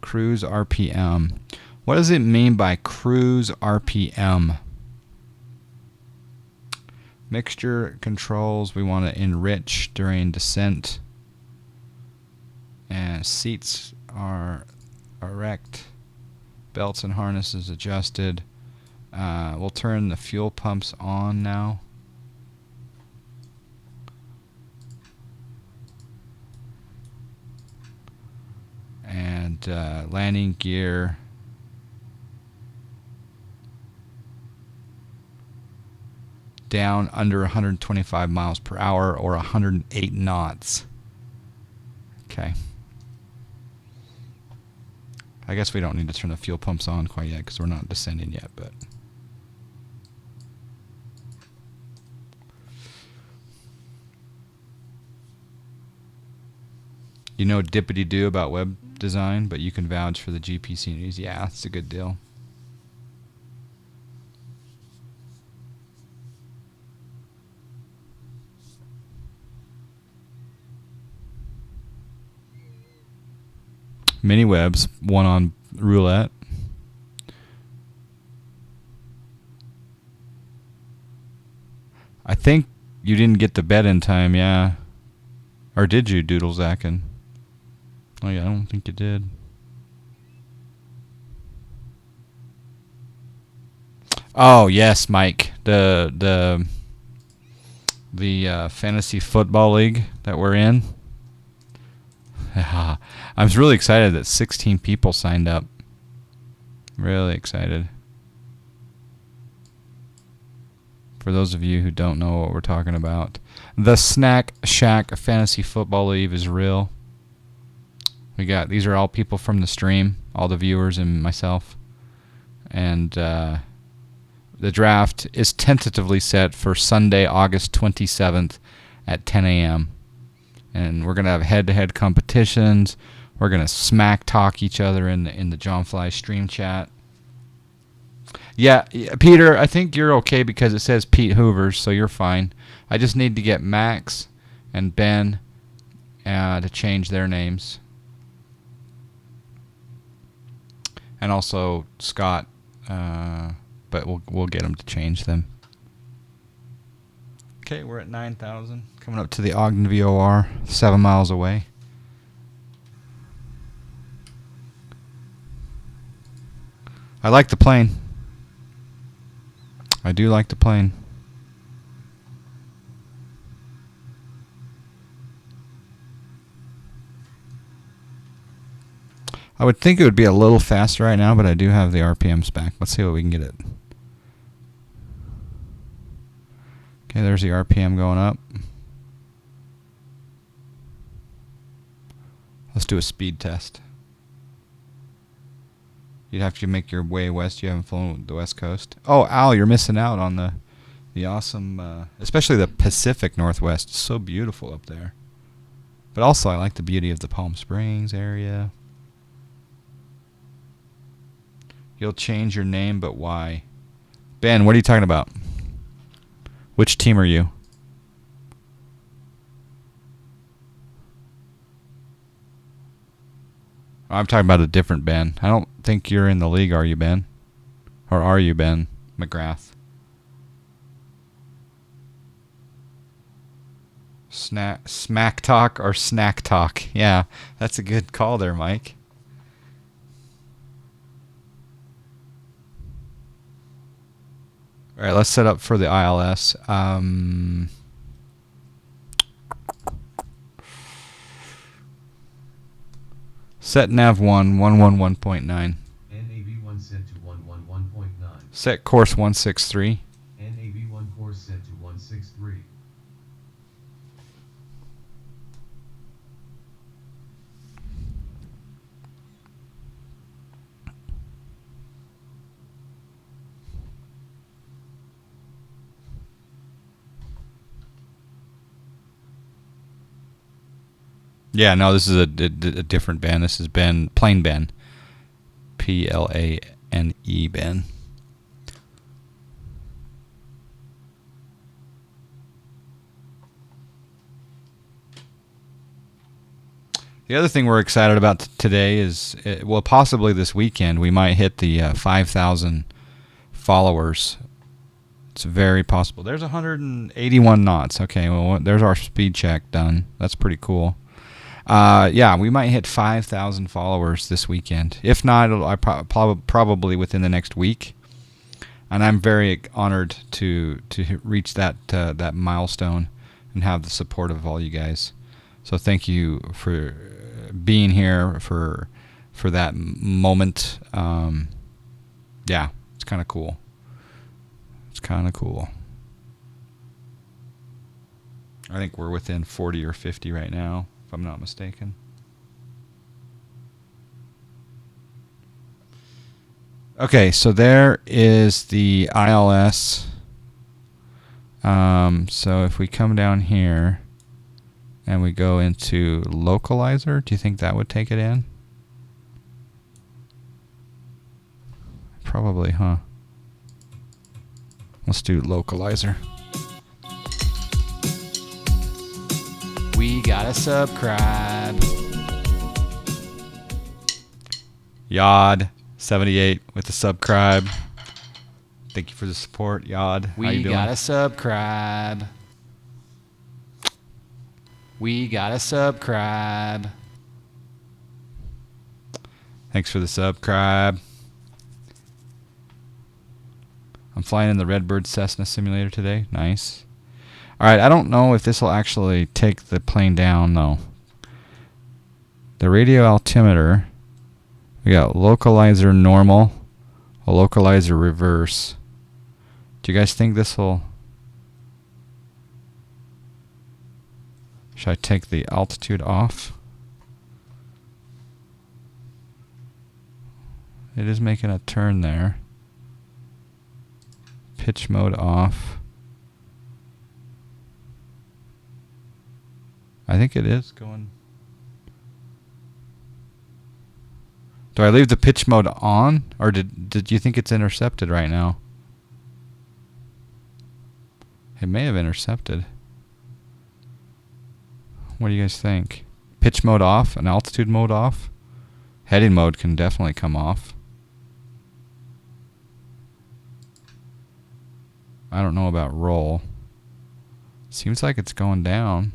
cruise RPM. What does it mean by cruise RPM? Mixture controls we want to enrich during descent, and seats are erect, belts and harnesses adjusted. We'll turn the fuel pumps on now. And landing gear. Down under 125 miles per hour or 108 knots. Okay. I guess we don't need to turn the fuel pumps on quite yet because we're not descending yet, but. You know dippity-doo about web design, but you can vouch for the GP sceneries. Yeah, it's a good deal. Mini webs, one on roulette. I think you didn't get to bed in time, yeah. Or did you, Doodle Zackin? Oh yeah, I don't think you did. Oh yes, Mike. The fantasy football league that we're in. I was really excited that 16 people signed up. Really excited. For those of you who don't know what we're talking about, the Snack Shack Fantasy Football League is real. These are all people from the stream, all the viewers and myself. And the draft is tentatively set for Sunday, August 27th at 10 a.m. And we're going to have head-to-head competitions. We're going to smack talk each other in the John Fly stream chat. Yeah, Peter, I think you're okay because it says Pete Hoovers, so you're fine. I just need to get Max and Ben to change their names. And also Scott, but we'll get them to change them. Okay, we're at 9,000. Coming up to the Ogden VOR, 7 miles away. I like the plane. I do like the plane. I would think it would be a little faster right now, but I do have the RPMs back. Let's see what we can get it. Okay, there's the RPM going up. Let's do a speed test. You'd have to make your way west. You haven't flown the West Coast. Oh, Al, you're missing out on the awesome, especially the Pacific Northwest. It's so beautiful up there. But also, I like the beauty of the Palm Springs area. You'll change your name, but why? Ben, what are you talking about? Which team are you? I'm talking about a different Ben. I don't think you're in the league, are you, Ben? Or are you, Ben McGrath? Smack talk or snack talk? Yeah, that's a good call there, Mike. All right, let's set up for the ILS. Set nav 111.9.
NAV1 set to 111.9.
Set course 163.
NAV1 course set to 163.
Yeah, no, this is a different Ben. This is Ben, plain Ben. Plane Ben. The other thing we're excited about today is, well, possibly this weekend, we might hit the 5,000 followers. It's very possible. There's 181 knots. Okay, well, there's our speed check done. That's pretty cool. Yeah, we might hit 5,000 followers this weekend. If not, probably within the next week. And I'm very honored to reach that milestone and have the support of all you guys. So thank you for being here for that moment. Yeah, it's kind of cool. It's kind of cool. I think we're within 40 or 50 right now, if I'm not mistaken. Okay, so there is the ILS. So if we come down here and we go into localizer, do you think that would take it in? Probably, huh? Let's do localizer.
We gotta subscribe.
Yod 78 with the subscribe. Thank you for the support, Yod. How you
We
doing?
gotta subscribe. We gotta subscribe.
Thanks for the subscribe. I'm flying in the Redbird Cessna simulator today. Nice. Alright, I don't know if this will actually take the plane down, though. The radio altimeter, we got localizer normal, a localizer reverse. Do you guys think this will... Should I take the altitude off? It is making a turn there. Pitch mode off. I think it is going... Do I leave the pitch mode on? Or did you think it's intercepted right now? It may have intercepted. What do you guys think? Pitch mode off and altitude mode off? Heading mode can definitely come off. I don't know about roll. Seems like it's going down.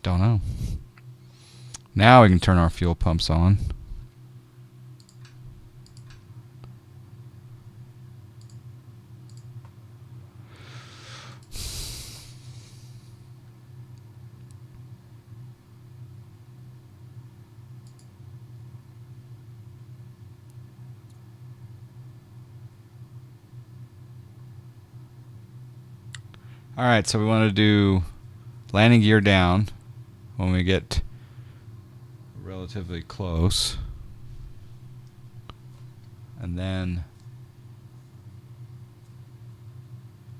Don't know. Now we can turn our fuel pumps on. Alright, so we want to do landing gear down when we get relatively close. And then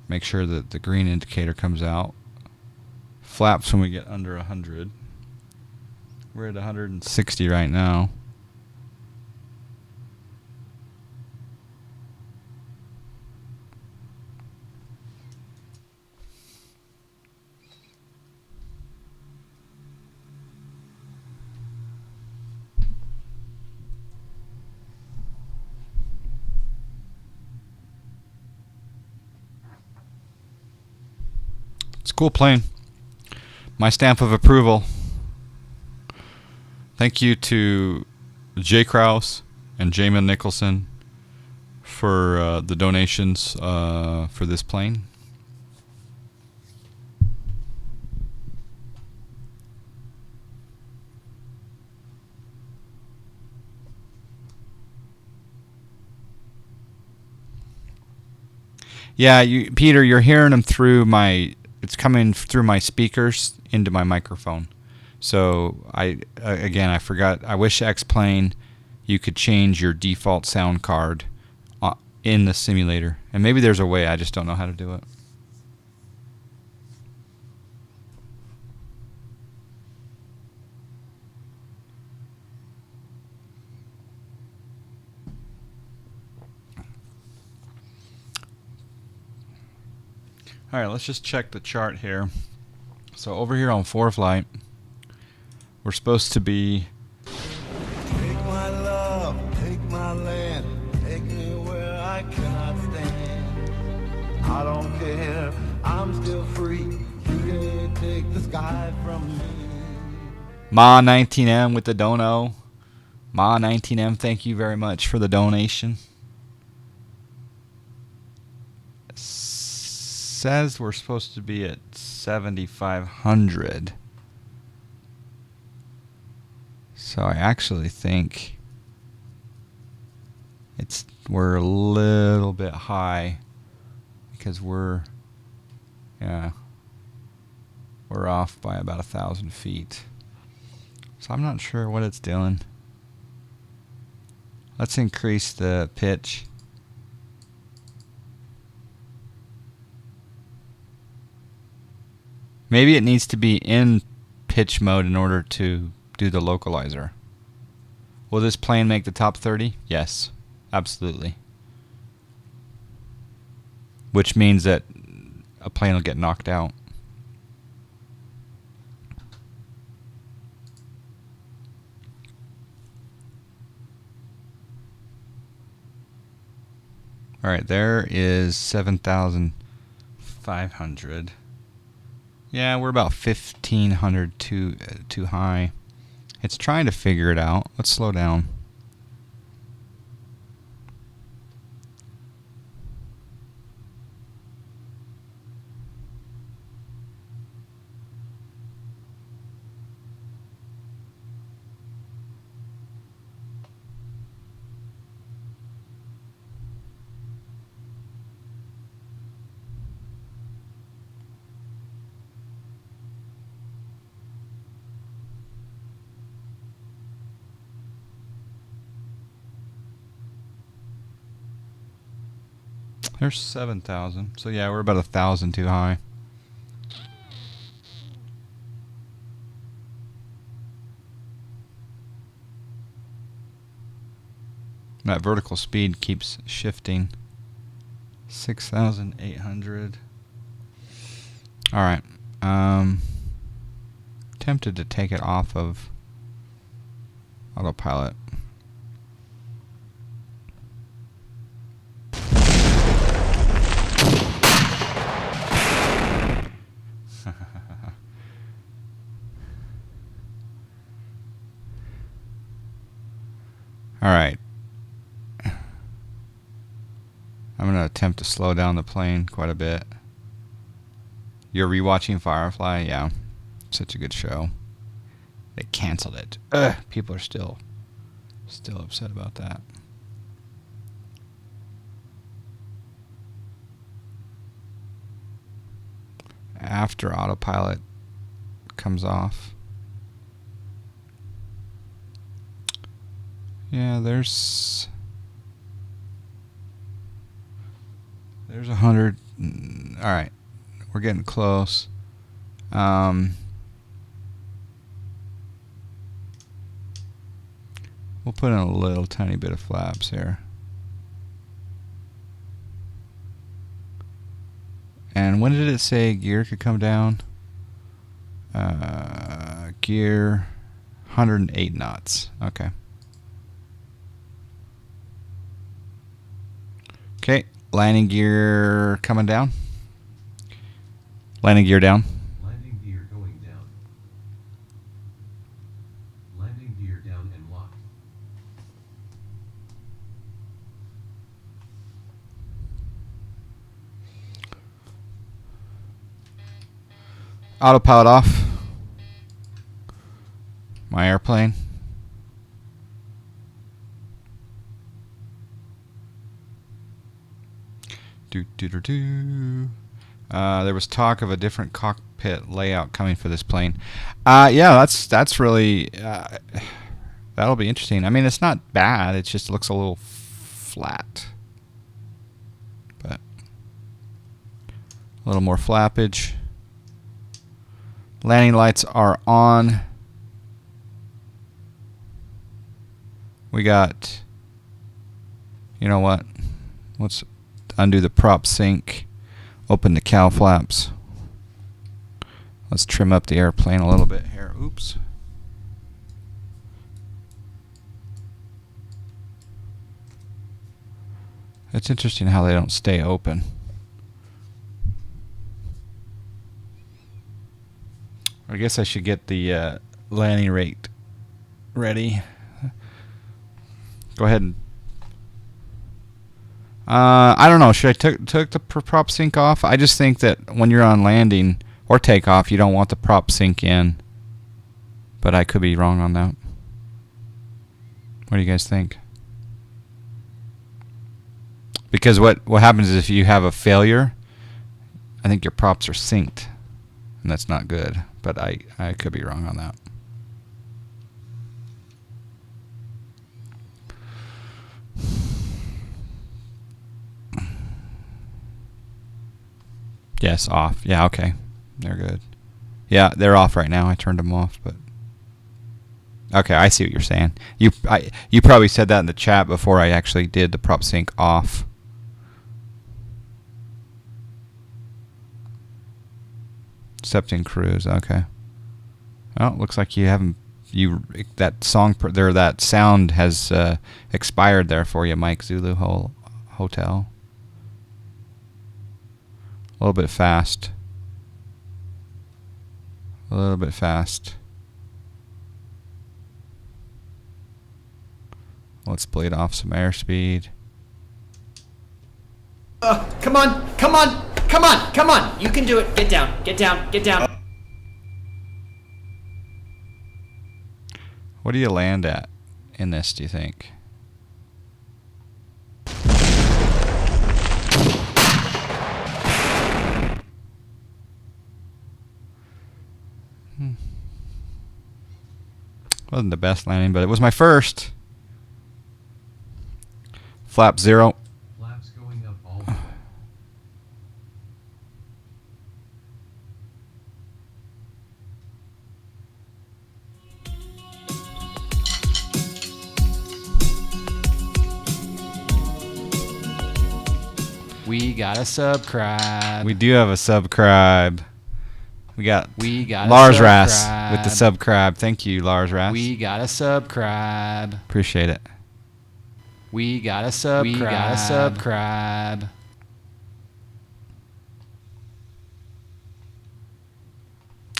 make sure that the green indicator comes out. Flaps when we get under 100. We're at 160 right now. It's a cool plane. My stamp of approval. Thank you to Jay Krause and Jamin Nicholson for the donations for this plane. Yeah, Peter, you're hearing them through my. It's coming through my speakers into my microphone. So again, I forgot. I wish X-Plane you could change your default sound card in the simulator, and maybe there's a way. I just don't know how to do it. All right, let's just check the chart here. So over here on ForeFlight, we're supposed to be.
Take my love, take my land, take me where I cannot stand. I don't care, I'm still free. You can't take the sky from me.
Ma 19M with the dono. Ma 19M, thank you very much for the donation. Says we're supposed to be at 7,500. So I actually think we're a little bit high because we're off by about 1,000 feet. So I'm not sure what it's doing. Let's increase the pitch. Maybe it needs to be in pitch mode in order to do the localizer. Will this plane make the top 30? Yes, absolutely. Which means that a plane will get knocked out. Alright, there is 7,500. Yeah, we're about 1,500 too high. It's trying to figure it out. Let's slow down. There's 7,000. So yeah, we're about 1,000 too high. That vertical speed keeps shifting. 6,800. All right. Tempted to take it off of autopilot. All right. I'm going to attempt to slow down the plane quite a bit. You're rewatching Firefly? Yeah. Such a good show. They canceled it. Ugh, people are still upset about that. after autopilot comes off. Yeah, there's 100. All right, we're getting close. We'll put in a little tiny bit of flaps here. And when did it say gear could come down? Gear 108 knots. Okay. Okay, landing gear coming down. Landing gear down.
Landing gear going down. Landing gear down and locked.
Autopilot off. My airplane. There was talk of a different cockpit layout coming for this plane. Yeah, that's really that'll be interesting. I mean, it's not bad. It just looks a little flat, but a little more flappage. Landing lights are on. We got. You know what? Let's undo the prop sync. Open the cowl flaps. Let's trim up the airplane a little bit here. Oops. It's interesting how they don't stay open. I guess I should get the landing rate ready. Go ahead and I don't know. Should I took the prop sync off? I just think that when you're on landing or takeoff, you don't want the prop sync in. But I could be wrong on that. What do you guys think? Because what happens is if you have a failure, I think your props are synced, and that's not good. But I could be wrong on that. Yes, off. Yeah, okay. They're good. Yeah, they're off right now. I turned them off, but okay, I see what you're saying. You probably said that in the chat before I actually did the prop sync off. Accepting cruise. Okay. Well, looks like you haven't. That song there. That sound has expired there for you, Mike Zulu Hotel. A little bit fast. A little bit fast. Let's bleed off some airspeed.
Come on, come on, come on, come on. You can do it. Get down, get down, get down.
What do you land at in this, do you think? Wasn't the best landing, but it was my first. Flap 0.
Flaps going up all the way.
We got a subscribe.
We do have a subscribe. We got
a
Lars Rass
subscribe.
with the subscribe. Thank you, Lars Rass.
We got a subscribe.
Appreciate it.
We got a subscribe.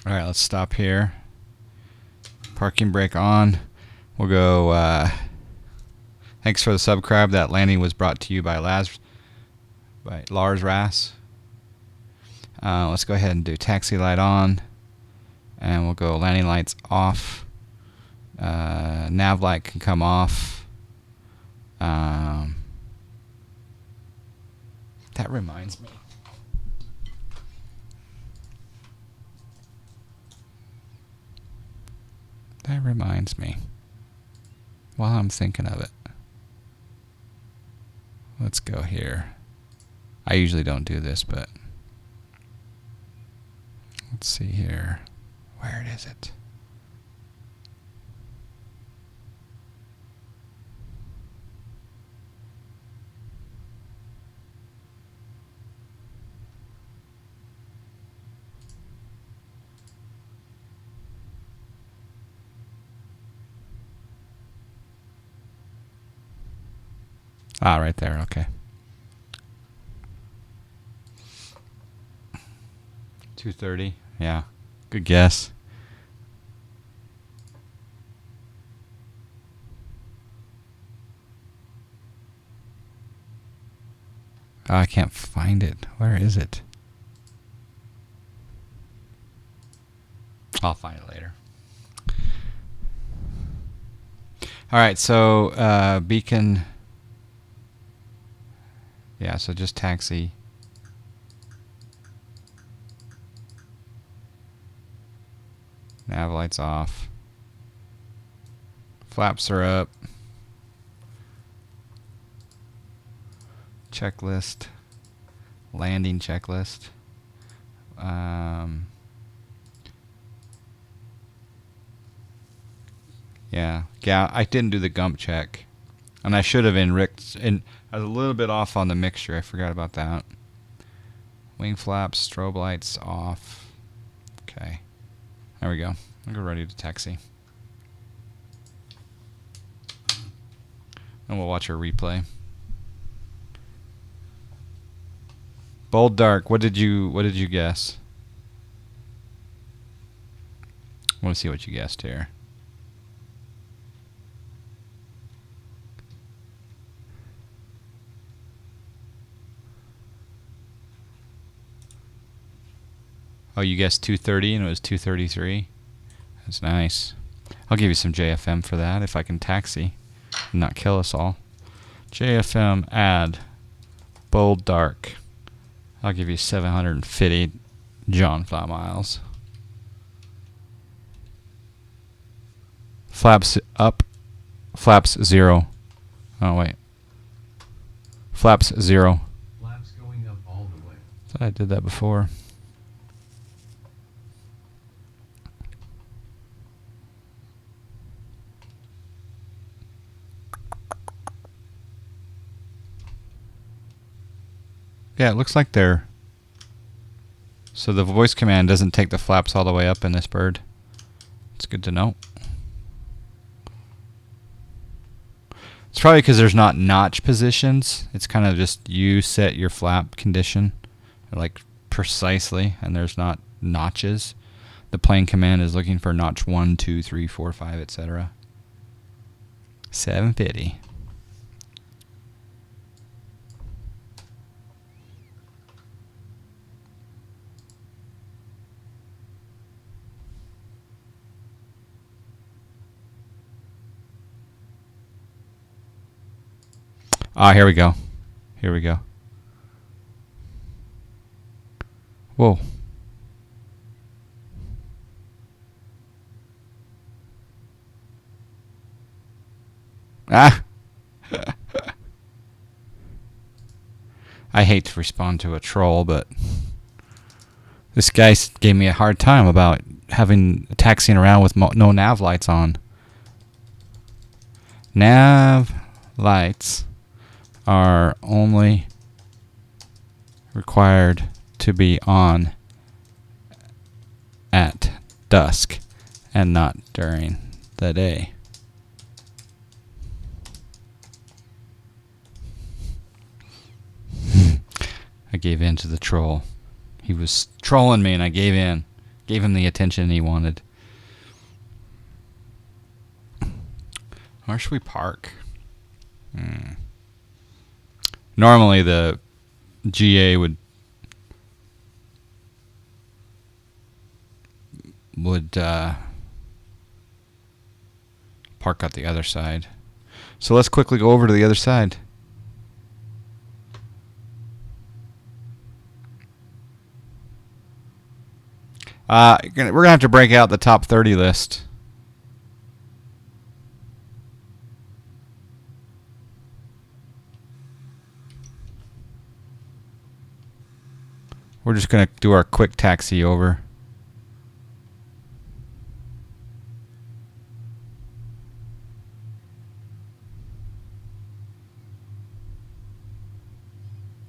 All right, let's stop here. Parking brake on. We'll go. Thanks for the subscribe. That landing was brought to you by Lars Rass. Let's go ahead and do taxi light on, and we'll go landing lights off. Nav light can come off. That reminds me. That reminds me. While I'm thinking of it. Let's go here. I usually don't do this, but let's see here. Where is it? Ah, right there. Okay. 230. Yeah. Good guess. Oh, I can't find it. Where is it? I'll find it later. All right, so beacon. Yeah, so just taxi. Nav lights off. Flaps are up. Checklist. Landing checklist. Yeah, I didn't do the gump check, and I should have enriched. And I was a little bit off on the mixture. I forgot about that. Wing flaps, strobe lights off. Okay, there we go. I'll go ready to taxi, and we'll watch our replay. Bold dark. What did you guess? I want to see what you guessed here. Oh, you guessed 230 and it was 233. That's nice. I'll give you some JFM for that if I can taxi and not kill us all. JFM add bold dark. I'll give you 750 John flat miles. Flaps up. Flaps 0. Oh wait. Flaps 0.
Flaps going up all the way.
Thought I did that before. Yeah, it looks like they're... So the voice command doesn't take the flaps all the way up in this bird. It's good to know. It's probably because there's not notch positions. It's kind of just you set your flap condition, like precisely, and there's not notches. The plane command is looking for notch 1, 2, 3, 4, 5, etc. 750. Ah, here we go. Here we go. Whoa. Ah! I hate to respond to a troll, but this guy gave me a hard time about taxiing around with no nav lights on. Nav lights are only required to be on at dusk and not during the day. I gave in to the troll. He was trolling me and I gave in. Gave him the attention he wanted. Where should we park? Normally the GA would park at the other side. So let's quickly go over to the other side. We're gonna have to break out the top 30 list. We're just going to do our quick taxi over.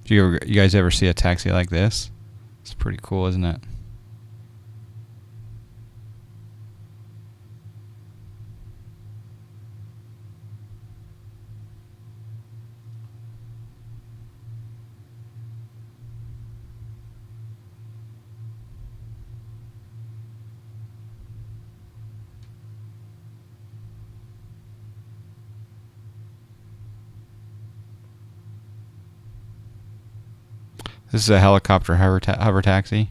You guys ever see a taxi like this? It's pretty cool, isn't it? This is a helicopter hover taxi.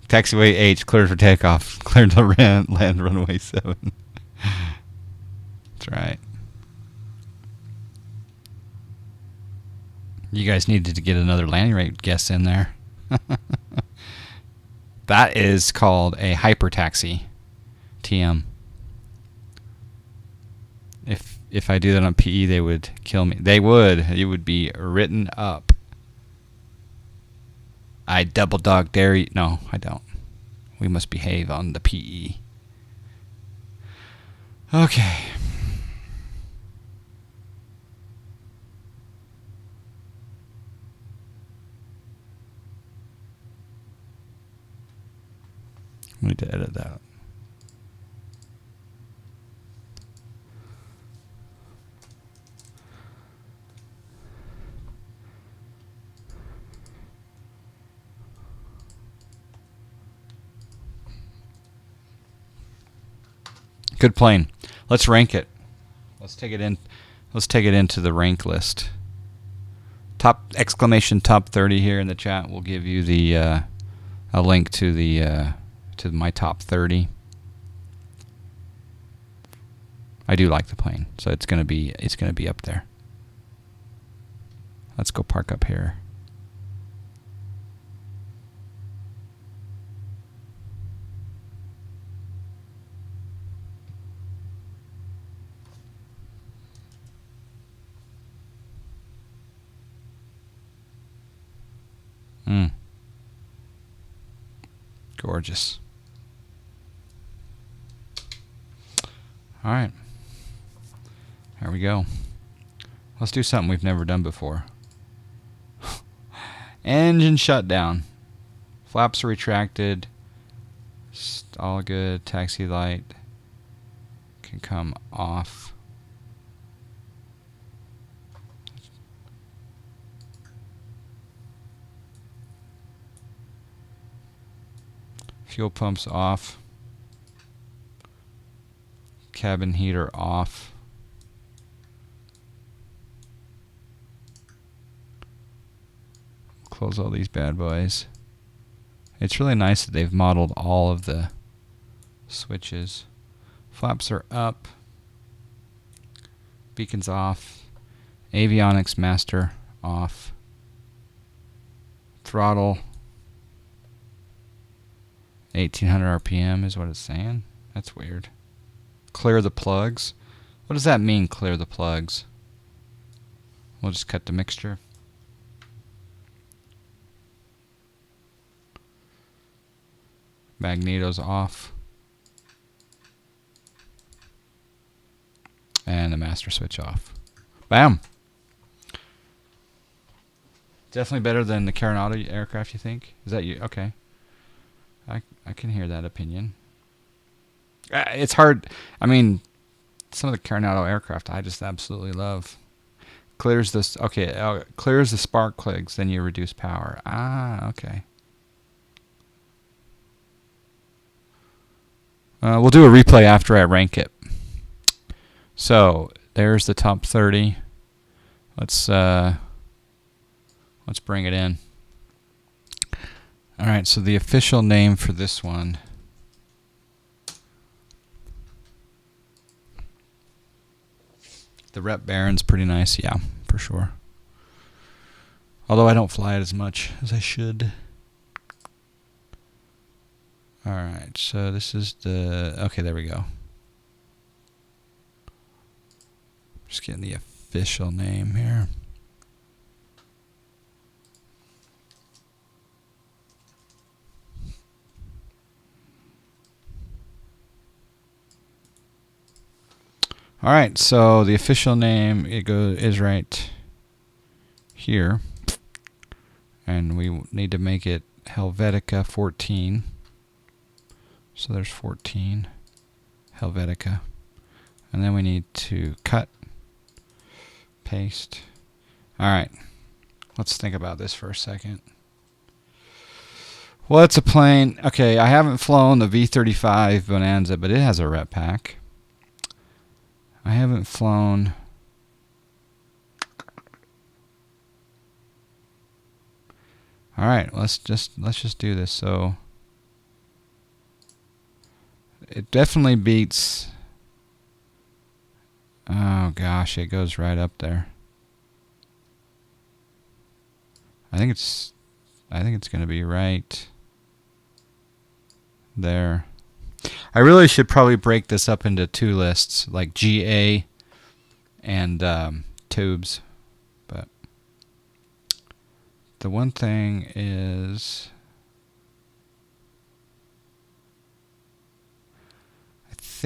Taxiway H cleared for takeoff. Cleared to land runway 7. That's right. You guys needed to get another landing rate guess in there. That is called a hyper taxi. TM. If I do that on PE, they would kill me. They would. It would be written up. I double dog dare you. No, I don't. We must behave on the PE. Okay. I need to edit that. Good plane. Let's rank it. Let's take it in. Let's take it into the rank list. Top !top 30 here in the chat will give you the a link to the to my top 30. I do like the plane, so it's gonna be up there. Let's go park up here. Gorgeous. All right. Here we go. Let's do something we've never done before. Engine shutdown. Flaps are retracted. All good. Taxi light can come off. Fuel pumps off. Cabin heater off. Close all these bad boys. It's really nice that they've modeled all of the switches. Flaps are up. Beacons off. Avionics master off. Throttle 1800 RPM is what it's saying. That's weird. Clear the plugs. What does that mean, clear the plugs? We'll just cut the mixture. Magneto's off. And the master switch off. Bam! Definitely better than the Coronado aircraft, you think? Is that you? Okay. I can hear that opinion. It's hard. I mean, some of the Coronado aircraft I just absolutely love. Clears this. Okay, clears the spark plugs, then you reduce power. Ah, okay. We'll do a replay after I rank it. So there's the top 30. Let's bring it in. All right, so the official name for this one the Rep Baron's pretty nice, yeah, for sure. Although I don't fly it as much as I should. Alright, so this is the... Okay, there we go. Just getting the official name here. Alright, so the official name is right here. And we need to make it Helvetica 14. So there's 14. Helvetica. And then we need to cut. Paste. Alright. Let's think about this for a second. Well, it's a plane. Okay, I haven't flown the V35 Bonanza, but it has a rep pack. I haven't flown... Alright, let's just do this. So it definitely beats... Oh gosh, it goes right up there. I think it's going to be right there. I really should probably break this up into two lists, like GA and tubes. But the one thing is